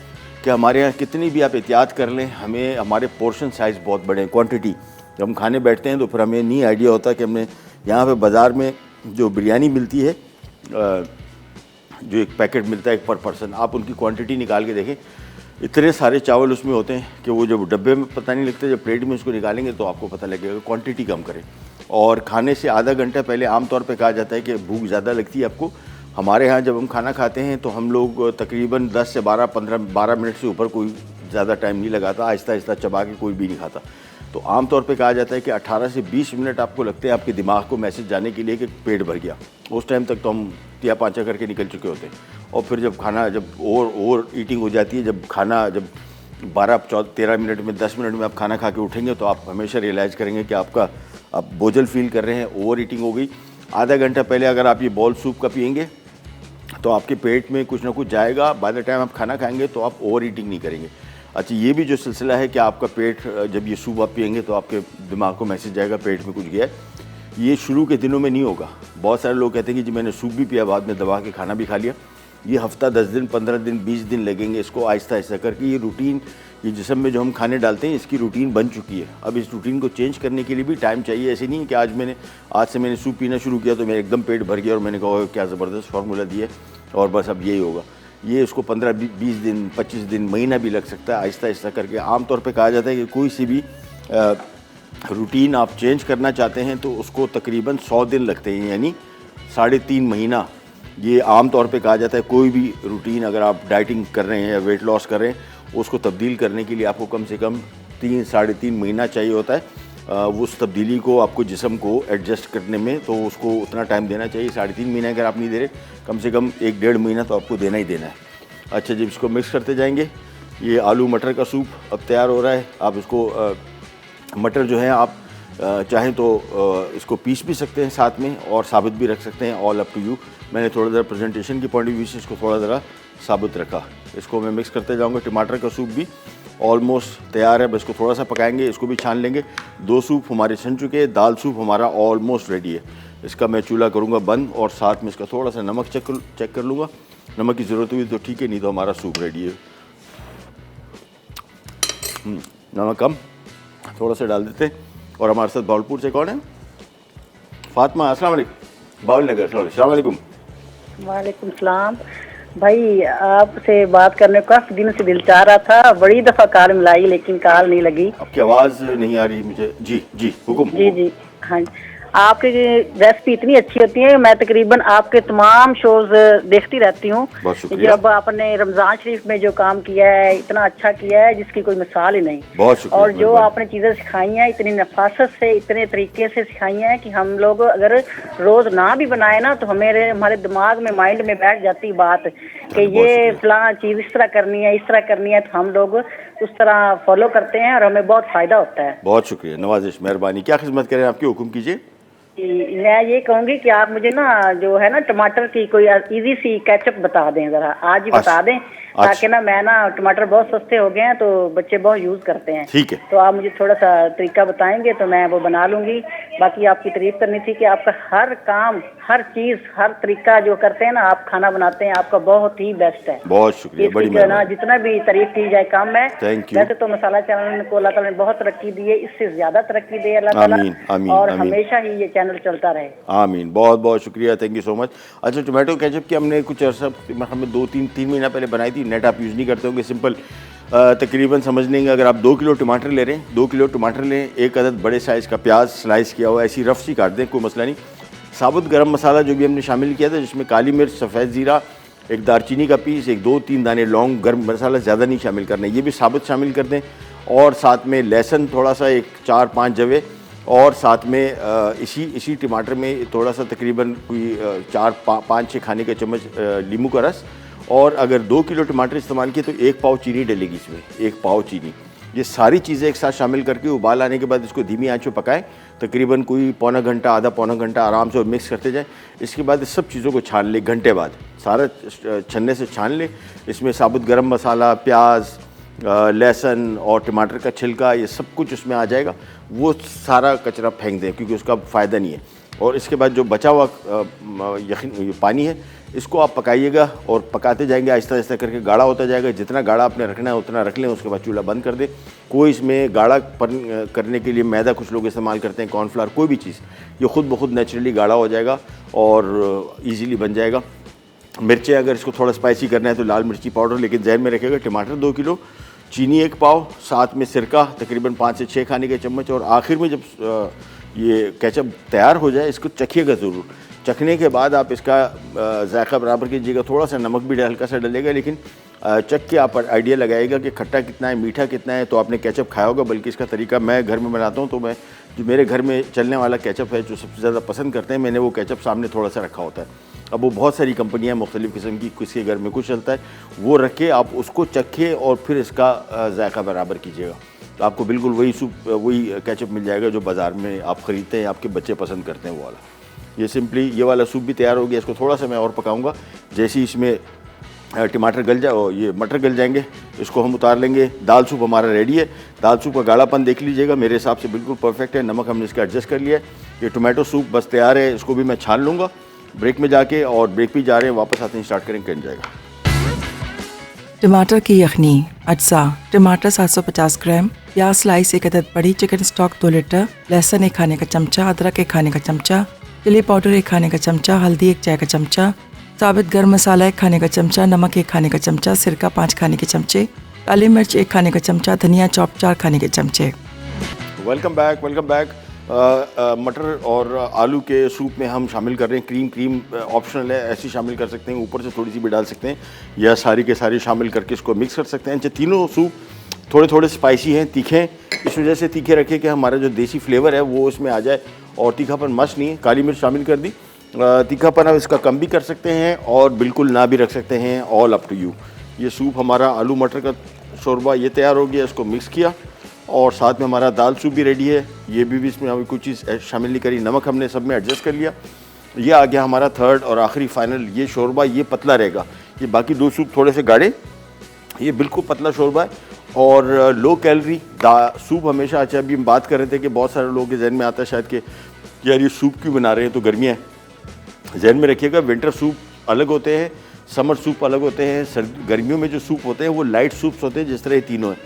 कि हमारे यहाँ कितनी भी आप एहतियात कर लें, हमें हमारे पोर्शन साइज़ बहुत बड़े हैं, क्वांटिटी। जब हम खाने बैठते हैं तो फिर हमें नहीं आइडिया होता कि हमने यहाँ पे बाज़ार में जो बिरयानी मिलती है, जो एक पैकेट मिलता है एक पर पर्सन, आप उनकी क्वांटिटी निकाल के देखें, इतने सारे चावल उसमें होते हैं कि वो जब डब्बे में पता नहीं लगता, जब प्लेट में उसको निकालेंगे तो आपको पता लगेगा। क्वांटिटी कम करें। और खाने से आधा घंटा पहले आमतौर पे कहा जाता है कि भूख ज़्यादा लगती है आपको। हमारे यहाँ जब हम खाना खाते हैं तो हम लोग तकरीबन 10 से 12 मिनट से ऊपर कोई ज़्यादा टाइम नहीं लगाता, आहिस्ता आहिस्ता चबा के कोई भी नहीं खाता। तो आमतौर पे कहा जाता है कि 18 से 20 मिनट आपको लगते हैं आपके दिमाग को मैसेज जाने के लिए कि पेट भर गया। उस टाइम तक तो हम तिया पाँचा करके निकल चुके होते हैं। और फिर जब खाना, जब ओवर ईटिंग हो जाती है, जब खाना जब 12-13 मिनट में, 10 मिनट में आप खाना खा के उठेंगे तो आप हमेशा रियलाइज़ करेंगे कि आप बोझल फील कर रहे हैं, ओवर ईटिंग हो गई। आधा घंटा पहले अगर आप ये बॉल सूप का पिएंगे तो आपके पेट में कुछ ना कुछ जाएगा। बाय द टाइम आप खाना खाएंगे तो आप ओवर ईटिंग नहीं करेंगे। अच्छा, ये भी जो सिलसिला है कि आपका पेट, जब ये सूप आप पिएंगे तो आपके दिमाग को मैसेज जाएगा पेट में कुछ गया है, ये शुरू के दिनों में नहीं होगा। बहुत सारे लोग कहते हैं कि जी मैंने सूप भी पिया, बाद में दबा के खाना भी खा लिया। ये हफ्ता 10 दिन 15 दिन 20 दिन लगेंगे इसको आहिस्ता आहिस्ता करके। ये रूटीन, ये जिस्म में जो हम खाने डालते हैं इसकी रूटीन बन चुकी है। अब इस रूटीन को चेंज करने के लिए भी टाइम चाहिए। ऐसे नहीं है कि आज से मैंने सूप पीना शुरू किया तो मेरा एकदम पेट भर गया और मैंने कहा क्या ज़बरदस्त फार्मूला दिया और बस अब यही होगा। ये उसको 15-20 दिन 25 दिन महीना भी लग सकता है, आहिस्ता आहिस्ता करके। आमतौर पे कहा जाता है कि कोई सी भी रूटीन आप चेंज करना चाहते हैं तो उसको तकरीबन 100 दिन लगते हैं, यानी 3.5 महीना। ये आम तौर पे कहा जाता है कोई भी रूटीन अगर आप डाइटिंग कर रहे हैं या वेट लॉस कर रहे हैं, उसको तब्दील करने के लिए आपको कम से कम 3-3.5 महीना चाहिए होता है। उस तब्दीली को, आपको जिस्म को एडजस्ट करने में, तो उसको उतना टाइम देना चाहिए। 3.5 महीने अगर आप नहीं दे रहे, कम से कम 1-1.5 महीना तो आपको देना ही देना है। अच्छा, जब इसको मिक्स करते जाएंगे, ये आलू मटर का सूप अब तैयार हो रहा है। आप इसको मटर जो है आप चाहें तो इसको पीस भी सकते हैं साथ में और साबित भी रख सकते हैं, ऑल अप टू यू। मैंने थोड़ा ज़रा प्रेजेंटेशन की पॉइंट ऑफ व्यू से इसको थोड़ा ज़रा साबित रखा। इसको मैं मिक्स करते जाऊँगा। टमाटर का सूप भी ऑलमोस्ट तैयार है, बस इसको थोड़ा सा पकाएंगे, इसको भी छान लेंगे। 2 सूप हमारे छन चुके हैं, दाल सूप हमारा ऑलमोस्ट रेडी है। इसका मैं चूल्हा करूँगा बंद और साथ में इसका थोड़ा सा नमक चेक कर लूँगा। नमक की ज़रूरत हुई तो ठीक है, नहीं तो हमारा सूप रेडी है। नमक कम थोड़ा सा डाल देते हैं। और हमारे साथ बावलपुर से कौन है? फातिमा, अस्सलाम वालेकुम। बाउल नगर, अस्सलाम वालेकुम। वालेकुम सलाम भाई, आपसे बात करने को काफी दिनों से दिल चाह रहा था, बड़ी दफा कॉल मिलाई लेकिन कॉल नहीं लगी। आपकी आवाज़ नहीं आ रही मुझे। जी जी हुकुम। जी हाँ जी। आपकी रेसिपी इतनी अच्छी होती है, मैं तकरीबन आपके तमाम शोज देखती रहती हूँ। बहुत शुक्रिया। जब आपने रमजान शरीफ में जो काम किया है इतना अच्छा किया है जिसकी कोई मिसाल ही नहीं। बहुत शुक्रिया। और जो आपने चीजें सिखाई हैं इतनी नफासत से, इतने तरीके से सिखाई हैं कि हम लोग अगर रोज ना भी बनाए ना तो हमारे दिमाग में, माइंड में बैठ जाती बात कि ये फलां चीज इस तरह करनी है, इस तरह करनी है, तो हम लोग उस तरह फॉलो करते हैं और हमें बहुत फायदा होता है। बहुत शुक्रिया, नवाजिश, मेहरबानी। क्या खिदमत करें आपकी? हुक्म कीजिए। मैं ये कहूंगी कि आप मुझे ना जो है ना टमाटर की कोई इजी सी केचप बता दें जरा, आज ही बता दें, ताकि ना मैं ना टमाटर बहुत सस्ते हो गए हैं तो बच्चे बहुत यूज करते हैं। ठीक है। तो आप मुझे थोड़ा सा तरीका बताएंगे तो मैं वो बना लूंगी। बाकी आपकी तारीफ करनी थी कि आपका हर काम, हर चीज, हर तरीका जो करते हैं ना, आप खाना बनाते हैं, आपका बहुत ही बेस्ट है। बहुत शुक्रिया, बड़ी ना मेहरबानी। जितना भी तारीफ की जाए कम है। Thank you. वैसे तो मसाला चैनल को अल्लाह ताला ने बहुत तरक्की दी है, इससे ज्यादा तरक्की दे अल्लाह ताला। आमीन, आमीन, और आमीन। हमेशा ही ये चैनल चलता रहे। आमीन। बहुत बहुत शुक्रिया, थैंक यू सो मच। अच्छा, टोमेटो केचप की हमने कुछ अर्सा हमें 2-3 महीना पहले बनाई थी। नेट आप यूज़ नहीं करते होंगे, सिंपल तकरीबन समझ लेंगे। अगर आप 2 किलो टमाटर ले रहे हैं, 2 किलो टमाटर लें, 1 अदद बड़े साइज़ का प्याज स्लाइस किया हुआ ऐसी रफ सी काट दें, कोई मसला नहीं। साबुत गरम मसाला जो भी हमने शामिल किया था, जिसमें काली मिर्च, सफ़ेद ज़ीरा, एक दारचीनी का पीस, 1-2-3 दाने लौंग, गर्म मसाला ज़्यादा नहीं शामिल करना है, ये भी साबुत शामिल कर दें। और साथ में लहसुन थोड़ा सा, 4-5 जवे, और साथ में इसी टमाटर में थोड़ा सा तकरीबन कोई 4-5-6 खाने के चम्मच नींबू का रस। और अगर 2 किलो टमाटर इस्तेमाल किए तो 1 पाव चीनी डलेगी इसमें, 1 पाव चीनी। ये सारी चीज़ें एक साथ शामिल करके उबाल आने के बाद इसको धीमी आंच पे पकाएं, तकरीबन कोई पौना घंटा, आधा पौना घंटा आराम से, और मिक्स करते जाएं। इसके बाद इस सब चीज़ों को छान लें, घंटे बाद सारा छन्ने से छान लें। इसमें साबुत गरम मसाला, प्याज, लहसुन और टमाटर का छिलका, ये सब कुछ उसमें आ जाएगा। वो सारा कचरा फेंक दें क्योंकि उसका फ़ायदा नहीं है। और इसके बाद जो बचा हुआ पानी है, इसको आप पकाइएगा और पकाते जाएंगे, आहिस्ता आहिस्ता करके गाढ़ा होता जाएगा। जितना गाढ़ा आपने रखना है उतना रख लें, उसके बाद चूल्हा बंद कर दें। कोई इसमें गाढ़ा करने के लिए मैदा कुछ लोग इस्तेमाल करते हैं, कॉर्नफ्लावर, कोई भी चीज़, ये खुद ब खुद नेचुरली गाढ़ा हो जाएगा और ईज़िली बन जाएगा। मिर्चें अगर इसको थोड़ा स्पाइसी करना है तो लाल मिर्ची पाउडर, लेकिन जहन में रखिएगा टमाटर 2 किलो, चीनी 1 पाव, साथ में सिरका तकरीबन 5 से 6 खाने के चम्मच। और आखिर में जब ये केचप तैयार हो जाए इसको चखिएगा ज़रूर। चखने के बाद आप इसका जायका बराबर कीजिएगा, थोड़ा सा नमक भी हल्का सा डलेगा, लेकिन चख के आप आइडिया लगाइएगा कि खट्टा कितना है, मीठा कितना है। तो आपने केचप खाया होगा, बल्कि इसका तरीका मैं घर में बनाता हूँ, तो मैं जो मेरे घर में चलने वाला केचप है, जो सबसे ज़्यादा पसंद करते हैं, मैंने वो केचप सामने थोड़ा सा रखा होता है। अब वो बहुत सारी कंपनियां मुख्तलिफ़ किस्म की, किसी घर में कुछ चलता है, वो रख के आप उसको चखें और फिर इसका जायका बराबर कीजिएगा, तो आपको बिल्कुल वही सूप, वही केचप मिल जाएगा जो बाज़ार में आप ख़रीदते हैं, आपके बच्चे पसंद करते हैं वो वाला। ये सिंपली ये वाला सूप भी तैयार हो गया। इसको थोड़ा सा मैं और पकाऊंगा, जैसे ही इसमें टमाटर गल जाए और ये मटर गल जाएंगे, इसको हम उतार लेंगे। दाल सूप हमारा रेडी है। दाल सूप का गाढ़ापन देख लीजिएगा, मेरे हिसाब से बिल्कुल परफेक्ट है। नमक हमने इसका एडजस्ट कर लिया है। ये टोमेटो सूप बस तैयार है, इसको भी मैं छान लूँगा ब्रेक में जाके, और ब्रेक भी जा रहे हैं, वापस आते हैं स्टार्ट करेंगे, कट जाएगा। टमाटर की यखनी अज्जा: टमाटर 750 ग्राम, प्याज स्लाइस 1 अदद बड़ी, चिकन स्टॉक 2 लीटर, लहसुन 1 खाने का चमचा, अदरक 1 खाने का चमचा, चिली पाउडर 1 खाने का चमचा, हल्दी 1 चाय का चमचा, साबित गर्म मसाला 1 खाने का चमचा, नमक 1 खाने का चमचा, सिरका 5 खाने के चमचे, काली मिर्च 1 खाने का चमचा, धनिया चॉप 4 खाने के चमचे। Welcome back, welcome back. मटर और आलू के सूप में हम शामिल कर रहे हैं क्रीम ऑप्शनल है, ऐसी शामिल कर सकते हैं, ऊपर से थोड़ी सी भी डाल सकते हैं, या सारी के सारी शामिल करके इसको मिक्स कर सकते हैं। तीनों सूप थोड़े थोड़े स्पाइसी हैं, तीखे हैं, इस वजह से तीखे रखे कि हमारा जो देसी फ्लेवर है वो इसमें आ जाए, और तीखापन मस्ट नहीं है। काली मिर्च शामिल कर दी, तीखापन आप इसका कम भी कर सकते हैं और बिल्कुल ना भी रख सकते हैं, ऑल अप टू यू। ये सूप हमारा आलू मटर का शोरबा ये तैयार हो गया, इसको मिक्स किया, और साथ में हमारा दाल सूप भी रेडी है। ये भी इसमें अभी कुछ चीज़ शामिल नहीं करी, नमक हमने सब में एडजस्ट कर लिया। ये आ गया हमारा थर्ड और आखिरी फाइनल, ये शोरबा ये पतला रहेगा। ये बाकी 2 सूप थोड़े से गाढ़े, ये बिल्कुल पतला शोरबा है और लो कैलोरी सूप हमेशा। अच्छा, अभी हम बात कर रहे थे कि बहुत सारे लोगों के जहन में आता है शायद कि कि यार ये सूप क्यों बना रहे हैं, तो गर्मियाँ हैं। जहन में रखिएगा विंटर सूप अलग होते हैं, समर सूप अलग होते हैं। गर्मियों में जो सूप होते हैं वो लाइट सूप्स होते हैं, जिस तरह ये तीनों हैं।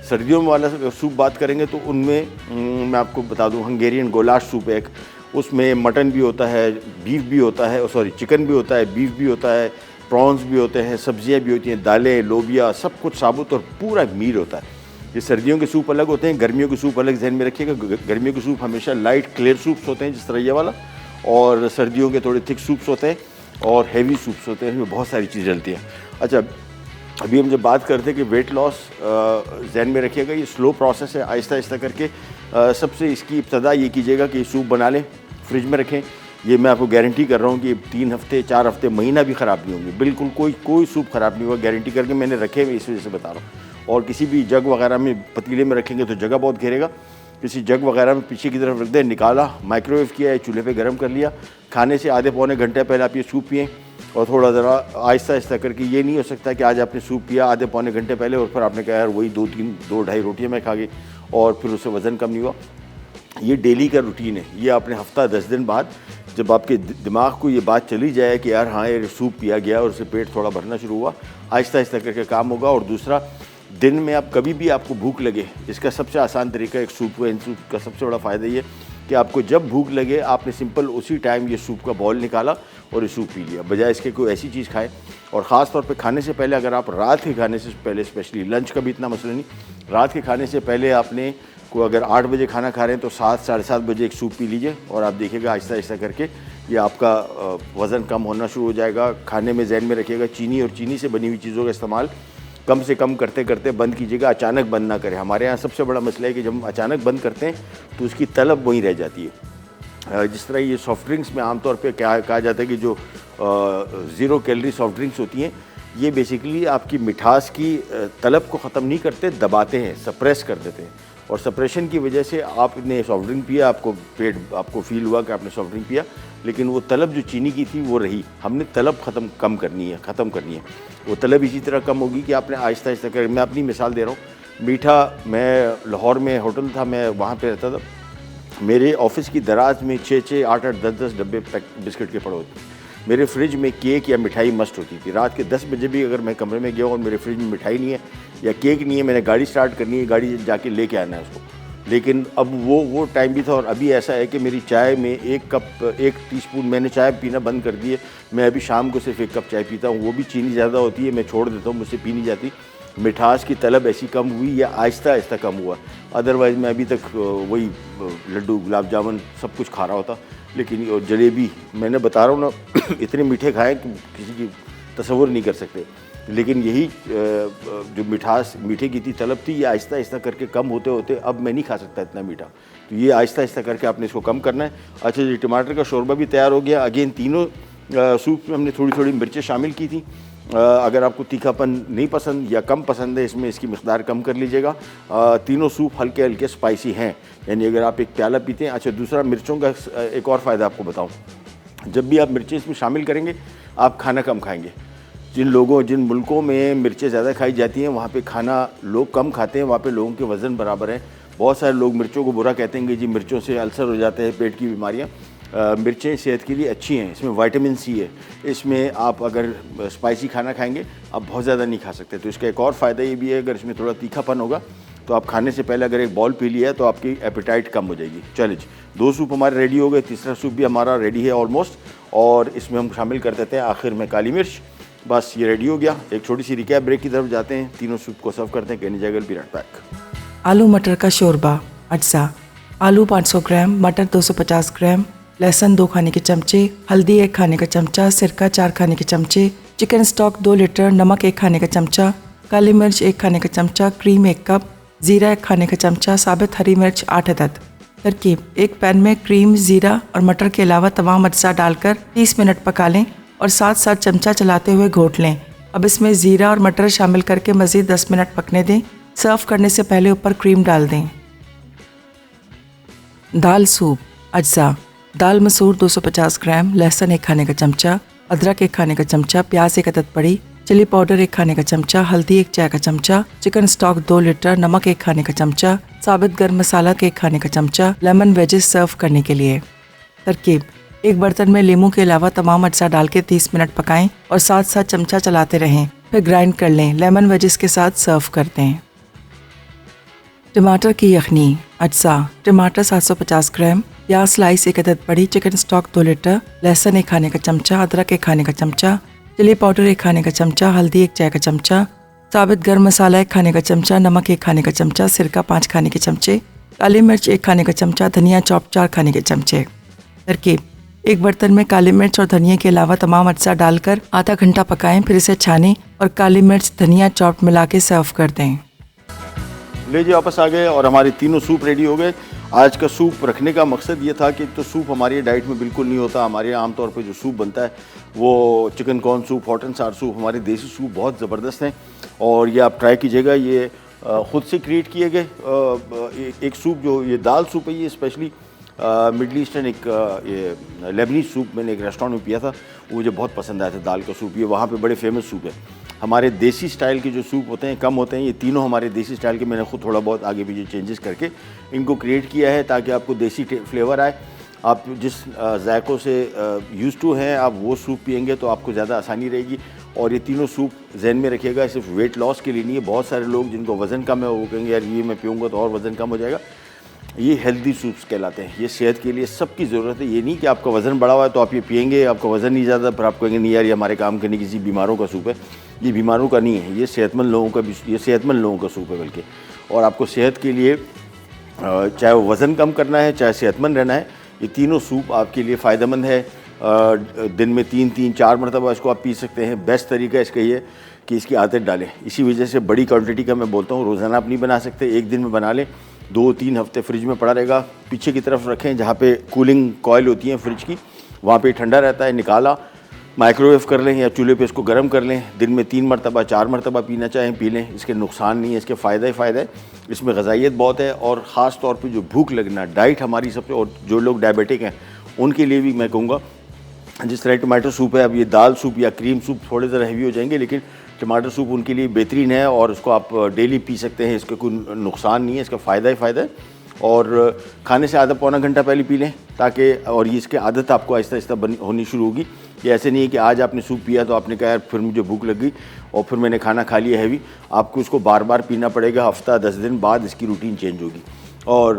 सर्दियों में वाला सूप बात करेंगे तो उनमें मैं आपको बता दूं, हंगेरियन गोलाश सूप है एक, उसमें मटन भी होता है, बीफ भी होता है, सॉरी चिकन भी होता है, बीफ भी होता है, प्रॉन्स भी होते हैं, सब्जियां भी होती हैं, दालें, लोबिया, सब कुछ साबुत और पूरा मील होता है। ये सर्दियों के सूप अलग होते हैं, गर्मियों के सूप अलग। जहन में रखिएगा गर्मियों के सूप हमेशा लाइट क्लियर सूप्स होते हैं, जिस तरह ये वाला, और सर्दियों के थोड़े थिक सूप्स होते हैं और हैवी सूप्स होते हैं, इसमें बहुत सारी चीज़ें डलती हैं। अच्छा, अभी हम जब बात करते हैं कि वेट लॉस, जहन में रखिएगा ये स्लो प्रोसेस है, आहिस्ता आहिस्ता करके। सबसे इसकी इब्तदा ये कीजिएगा कि सूप बना लें, फ्रिज में रखें। ये मैं आपको गारंटी कर रहा हूँ कि 3 हफ्ते 4 हफ्ते महीना भी ख़राब नहीं होंगे, बिल्कुल कोई सूप ख़राब नहीं होगा, गारंटी करके मैंने रखे हुए इस वजह से बता रहा हूँ। और किसी भी जग वगैरह में, पतीले में रखेंगे तो जगह बहुत घेरेगा। किसी जग वगैरह में पीछे की तरफ रख दें, निकाला, माइक्रोवेव किया है, चूल्हे पे गर्म कर लिया, खाने से आधे पौने घंटे पहले आप ये सूप पिएँ। और थोड़ा ज़रा आहिस्ता आहिस्ता करके, ये नहीं हो सकता कि आज आपने सूप पिया आधे पौने घंटे पहले और फिर आपने कहा यार वही 2-2.5 रोटियाँ मैं खा गई और फिर उससे वज़न कम नहीं हुआ। ये डेली का रूटीन है। ये आपने हफ्ता 10 दिन बाद जब आपके दिमाग को ये बात चली जाए कि यार हाँ ये सूप पिया गया और उससे पेट थोड़ा भरना शुरू हुआ, आहिस्ता आहिस्ता करके काम होगा। और दूसरा, दिन में आप कभी भी आपको भूख लगे, इसका सबसे आसान तरीका एक सूप है। इन सूप का सबसे बड़ा फ़ायदा ये कि आपको जब भूख लगे आपने सिंपल उसी टाइम ये सूप का बॉल निकाला और ये सूप पी लिया, बजाय इसके कोई ऐसी चीज़ खाए। और ख़ास तौर पे खाने से पहले, अगर आप रात के खाने से पहले, स्पेशली लंच का भी इतना मसला नहीं, रात के खाने से पहले आपने को अगर 8 बजे खाना खा रहे हैं तो 7 साढ़े 7 बजे एक सूप पी लीजिए और आप देखिएगा आहिस्ता आहिस्ता करके ये आपका वज़न कम होना शुरू हो जाएगा। खाने में जहन में रखिएगा चीनी और चीनी से बनी हुई चीज़ों का इस्तेमाल कम से कम करते करते बंद कीजिएगा, अचानक बंद ना करें। हमारे यहाँ सबसे बड़ा मसला है कि जब हम अचानक बंद करते हैं तो उसकी तलब वहीं रह जाती है। जिस तरह ये सॉफ्ट ड्रिंक्स में आमतौर पे क्या कहा जाता है कि जो 0 कैलोरी सॉफ्ट ड्रिंक्स होती हैं, ये बेसिकली आपकी मिठास की तलब को ख़त्म नहीं करते, दबाते हैं, सप्रेस कर देते हैं। और सप्रेशन की वजह से आपने सॉफ्ट ड्रिंक पिया, आपको फील हुआ कि आपने सॉफ्ट ड्रिंक पिया, लेकिन वो तलब जो चीनी की थी वो रही। हमने तलब ख़त्म करनी है। वो तलब इसी तरह कम होगी कि आपने आहिस्ता आहिस्ता कर। मैं अपनी मिसाल दे रहा हूँ, मीठा, मैं लाहौर में होटल था, मैं वहाँ पे रहता था, मेरे ऑफिस की दराज में 6-6, 8-8, 10-10 डब्बे बिस्किट के पड़े होते। मेरे फ्रिज में केक या मिठाई मस्ट होती थी। रात के 10 बजे भी अगर मैं कमरे में गया और मेरे फ्रिज में मिठाई नहीं है या केक नहीं है, मैंने गाड़ी स्टार्ट करनी है, गाड़ी जाके लेके आना है उसको। लेकिन अब वो टाइम भी था। और अभी ऐसा है कि मेरी चाय में 1 टीस्पून, मैंने चाय पीना बंद कर दी है। मैं अभी शाम को सिर्फ 1 कप चाय पीता हूँ, वो भी चीनी ज़्यादा होती है, मैं छोड़ देता हूँ, मुझसे पी नहीं जाती। मिठास की तलब ऐसी कम हुई या आहिस्ता आहिस्ता कम हुआ, अदरवाइज़ मैं अभी तक वही लड्डू, गुलाब जामुन सब कुछ खा रहा होता। लेकिन और जलेबी, मैंने बता रहा हूँ ना, इतने मीठे खाएँ कि किसी की तसव्वुर नहीं कर सकते। लेकिन यही जो मीठे की थी तलब थी, ये आहिस्ता आहिस्ता करके कम होते होते अब मैं नहीं खा सकता इतना मीठा। तो ये आहिस्ता आहिस्ता करके आपने इसको कम करना है। अच्छा जी, टमाटर का शोरबा भी तैयार हो गया। अगेन तीनों सूप में हमने थोड़ी थोड़ी मिर्चें शामिल की थी। अगर आपको तीखापन नहीं पसंद या कम पसंद है, इसमें इसकी मिक़दार कम कर लीजिएगा। तीनों सूप हल्के हल्के स्पाइसी हैं, यानी अगर आप एक प्याला पीते हैं। अच्छा, दूसरा मिर्चों का एक और फ़ायदा आपको बताऊँ, जब भी आप मिर्चें इसमें शामिल करेंगे आप खाना कम खाएँगे। जिन मुल्कों में मिर्चें ज़्यादा खाई जाती हैं वहाँ पे खाना लोग कम खाते हैं, वहाँ पे लोगों के वज़न बराबर है। बहुत सारे लोग मिर्चों को बुरा कहते हैं कि जी मिर्चों से अल्सर हो जाते हैं, पेट की बीमारियाँ। मिर्चें सेहत के लिए अच्छी हैं, इसमें विटामिन सी है। इसमें आप अगर स्पाइसी खाना खाएंगे आप बहुत ज़्यादा नहीं खा सकते। तो इसका एक और फ़ायदा ये भी है, अगर इसमें थोड़ा तीखापन होगा तो आप खाने से पहले अगर एक बॉल पी लिया है तो आपकी एपेटाइट कम हो जाएगी। चलिए, 2 सूप हमारे रेडी हो गए, तीसरा सूप भी हमारा रेडी है ऑलमोस्ट। और इसमें हम शामिल कर देते हैं आखिर में काली मिर्च। बस ये रेडी हो गया। एक छोटी सी रिकैप ब्रेक की तरफ जाते हैं, तीनों सूप को सर्व करते हैं। कहने जाएगा बी राइट बैक। आलू मटर का शोरबा अज्जा। आलू 500 ग्राम, मटर 250 ग्राम, लहसुन 2 खाने के चमचे, हल्दी 1 खाने का चमचा, सिरका 4 खाने के चमचे, चिकन स्टॉक 2 लीटर, नमक 1 खाने का चमचा, काली मिर्च 1 खाने का चमचा, क्रीम 1 कप, ज़ीरा 1 खाने का चमचा, साबित हरी मिर्च 8 अदद। तरकीब: एक पैन में क्रीम, ज़ीरा और मटर के अलावा तमाम अज्जा डालकर 30 मिनट पका लें और साथ साथ चमचा चलाते हुए घोट लें। अब इसमें ज़ीरा और मटर शामिल करके मज़ीद 10 मिनट पकने दें। सर्व करने से पहले ऊपर क्रीम डाल दें। दाल सूप अज्जा। दाल मसूर 250 ग्राम, लहसुन 1 खाने का चमचा, अदरक 1 खाने का चमचा, प्याज 1 अदद बड़ी, चिली पाउडर 1 खाने का चमचा, हल्दी 1 चाय का चमचा, चिकन स्टॉक 2 लीटर, नमक 1 खाने का चमचा, साबित गर्म मसाला 1 खाने का चमचा, लेमन वेजेस सर्व करने के लिए। तरकीब: एक बर्तन में लीमू के अलावा तमाम अज्जा डाल के 30 मिनट पकाएं और साथ साथ चमचा चलाते रहें, फिर ग्राइंड कर लें। लेमन वेजिस के साथ सर्व कर दें। टमाटर की यखनी। अज्जा: टमाटर 750 ग्राम, प्याज स्लाइस 1 अदद बड़ी, चिकन स्टॉक 2 लीटर, लहसुन 1 खाने का चमचा, अदरक 1 खाने का चमचा, चिली पाउडर 1 खाने का चमचा, हल्दी 1 चाय का चमचा, साबित गर्म मसाला 1 खाने का चमचा, नमक 1 खाने का चमचा, सिरका 5 खाने के चमचे, काली मिर्च 1 खाने का चमचा, धनिया चॉप 4 खाने के चमचे। तरकीब: एक बर्तन में काली मिर्च और धनिया के अलावा तमाम अज्जा डालकर आधा घंटा पकाएं, फिर इसे छानें और काली मिर्च धनिया चॉप मिला के सर्व कर दें। लीजिए वापस आ गए और हमारे तीनों सूप रेडी हो गए। आज का सूप रखने का मकसद ये था कि तो सूप हमारी डाइट में बिल्कुल नहीं होता। हमारे यहाँ आमतौर पे जो सूप बनता है वो chicken corn soup, hot and सार सूप, हमारे देसी सूप बहुत ज़बरदस्त हैं और ये आप ट्राई कीजिएगा। ये ख़ुद से क्रिएट किए गए एक सूप, जो ये दाल सूप है, ये स्पेशली मिडल ईस्टर्न एक ये लेबनीज सूप मैंने एक रेस्टोरेंट में पिया था, वो मुझे बहुत पसंद आया था दाल का सूप। ये वहाँ पे बड़े फेमस सूप है। हमारे देसी स्टाइल के जो सूप होते हैं कम होते हैं, ये तीनों हमारे देसी स्टाइल के मैंने खुद थोड़ा बहुत आगे पीछे चेंजेस करके इनको क्रिएट किया है ताकि आपको देसी फ्लेवर आए। आप जिस जायकों से यूज़ टू हैं आप वो सूप पियेंगे तो आपको ज़्यादा आसानी रहेगी। और ये तीनों सूप जहन में रखिएगा, सिर्फ वेट लॉस के लिए नहीं है। बहुत सारे लोग जिनको वज़न कम है वो कहेंगे यार ये मैं पीऊँगा तो और वज़न कम हो जाएगा। ये हेल्दी सूप्स कहलाते हैं, ये सेहत के लिए सबकी ज़रूरत है। ये नहीं कि आपका वज़न बढ़ा हुआ है तो आप ये पियेंगे, आपका वज़न नहीं ज़्यादा, पर आप कहेंगे नहीं यार ये हमारे काम करने किसी बीमारों का सूप है। ये बीमारों का नहीं है, ये सेहतमंद लोगों का भी, ये सेहतमंद लोगों का सूप है बल्कि। और आपको सेहत के लिए चाहे वो वज़न कम करना है चाहे सेहतमंद रहना है, ये तीनों सूप आपके लिए फ़ायदेमंद है। दिन में 3-4 मरतबा इसको आप पी सकते हैं। बेस्ट तरीका इसका ये कि इसकी आदत डालें। इसी वजह से बड़ी क्वांटिटी का मैं बोलता हूँ रोज़ाना आप नहीं बना सकते, एक दिन में बना लें, 2-3 हफ्ते फ्रिज में पड़ा रहेगा। पीछे की तरफ रखें जहाँ पे कूलिंग कॉयल होती है फ्रिज की, वहाँ पे ठंडा रहता है। निकाला, माइक्रोवेव कर लें या चूल्हे पे इसको गर्म कर लें। दिन में 3 मरतबा 4 मरतबा पीना चाहें पी लें, इसके नुकसान नहीं है, इसके फ़ायदा ही फ़ायदा है। इसमें ग़िज़ाइयत बहुत है और ख़ास तौर पे जो भूख लगना डाइट हमारी सबसे, और जो लोग डायबिटिक हैं उनके लिए भी मैं कहूँगा, जिस तरह टमाटर सूप है, अब ये दाल सूप या क्रीम सूप थोड़े ज़रा हैवी हो जाएंगे, लेकिन टमाटर सूप उनके लिए बेहतरीन है और उसको आप डेली पी सकते हैं। इसका कोई नुकसान नहीं है, इसका फ़ायदा ही फ़ायदा है। और खाने से आधा पौना घंटा पहले पी लें ताकि, और ये इसकी आदत आपको आहिस्ता आहिस्ता होनी शुरू होगी। ये ऐसे नहीं है कि आज आपने सूप पिया तो आपने कहा यार फिर मुझे भूख लग गई और फिर मैंने खाना खा लिया हैवी। आपको इसको बार बार पीना पड़ेगा, हफ्ता 10 दिन बाद इसकी रूटीन चेंज होगी। और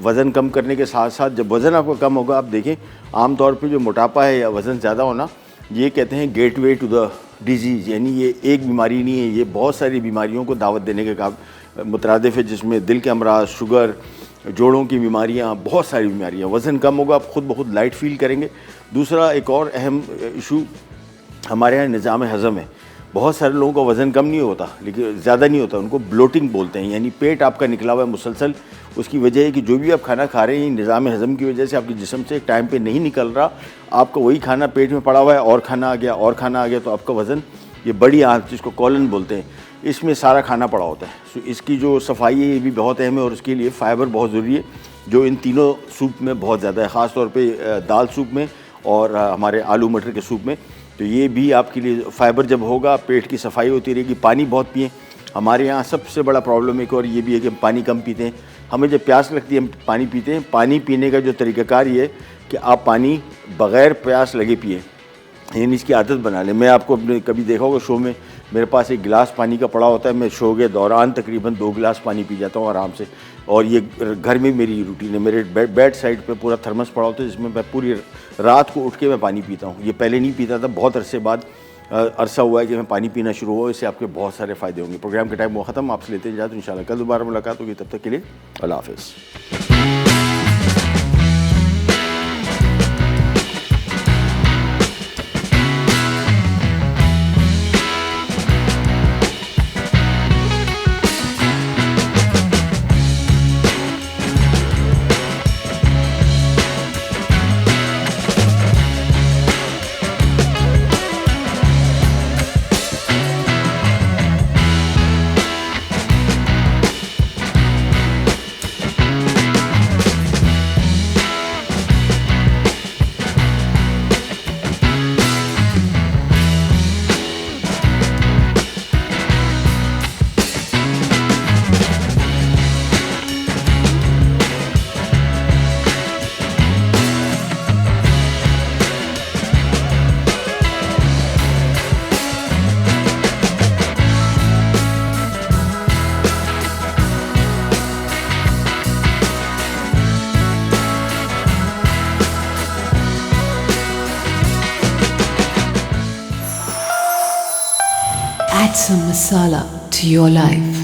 वज़न कम करने के साथ साथ जब वज़न आपका कम होगा, आप देखें आमतौर पे जो मोटापा है या वज़न ज़्यादा होना, ये कहते हैं गेटवे टू द डिजीज़, यानी ये एक बीमारी नहीं है, ये बहुत सारी बीमारियों को दावत देने के काम मुतरादिफ है, जिसमें दिल के अमराज, शुगर, जोड़ों की बीमारियाँ, बहुत सारी बीमारियाँ। वज़न कम होगा, आप खुद ब खुद लाइट फील करेंगे। दूसरा एक और अहम इशू हमारे यहाँ निज़ाम हज़म है। बहुत सारे लोगों का वज़न कम नहीं होता, लेकिन ज़्यादा नहीं होता, उनको ब्लोटिंग बोलते हैं, यानी पेट आपका निकला हुआ है मुसलसल। उसकी वजह है कि जो भी आप खाना खा रहे हैं निज़ाम हज़म की वजह से आपके जिस्म से टाइम पे नहीं निकल रहा, आपका वही खाना पेट में पड़ा हुआ है और खाना आ गया और खाना आ गया, तो आपका वज़न, ये बड़ी आंत जिसको कॉलन बोलते हैं, इसमें सारा खाना पड़ा होता है। सो इसकी जो सफाई है ये भी बहुत अहम है और उसके लिए फ़ाइबर बहुत ज़रूरी है, जो इन तीनों सूप में बहुत ज़्यादा है, ख़ास तौर पे दाल सूप में और हमारे आलू मटर के सूप में। तो ये भी आपके लिए फ़ाइबर जब होगा, पेट की सफाई होती रहेगी। पानी बहुत पिएँ। हमारे यहाँ सबसे बड़ा प्रॉब्लम एक और ये भी है कि हम पानी कम पीते हैं। हमें जब प्यास लगती है हम पानी पीते हैं। पानी पीने का जो तरीक़ाकार ये है कि आप पानी बग़ैर प्यास लगे पिए, यानी इसकी आदत बना लें। मैं आपको अपने कभी देखा होगा शो में, मेरे पास एक गिलास पानी का पड़ा होता है, मैं शो के दौरान तकरीबन 2 गिलास पानी पी जाता हूँ आराम से। और ये घर में मेरी रूटीन है। मेरे बेड साइड पे पूरा थर्मस पड़ा होता है जिसमें मैं पूरी रात को उठ के मैं पानी पीता हूँ। ये पहले नहीं पीता था, बहुत अरसे बाद अरसा हुआ है कि मैं पानी पीना शुरू हुआ। इससे आपके बहुत सारे फ़ायदे होंगे। प्रोग्राम के टाइम वो ख़त्म, आपसे लेते हैं इजाज़त। इंशाल्लाह कल दोबारा मुलाकात होगी, तब तक के लिए अल्लाह हाफ़िज़। Add some masala to your life.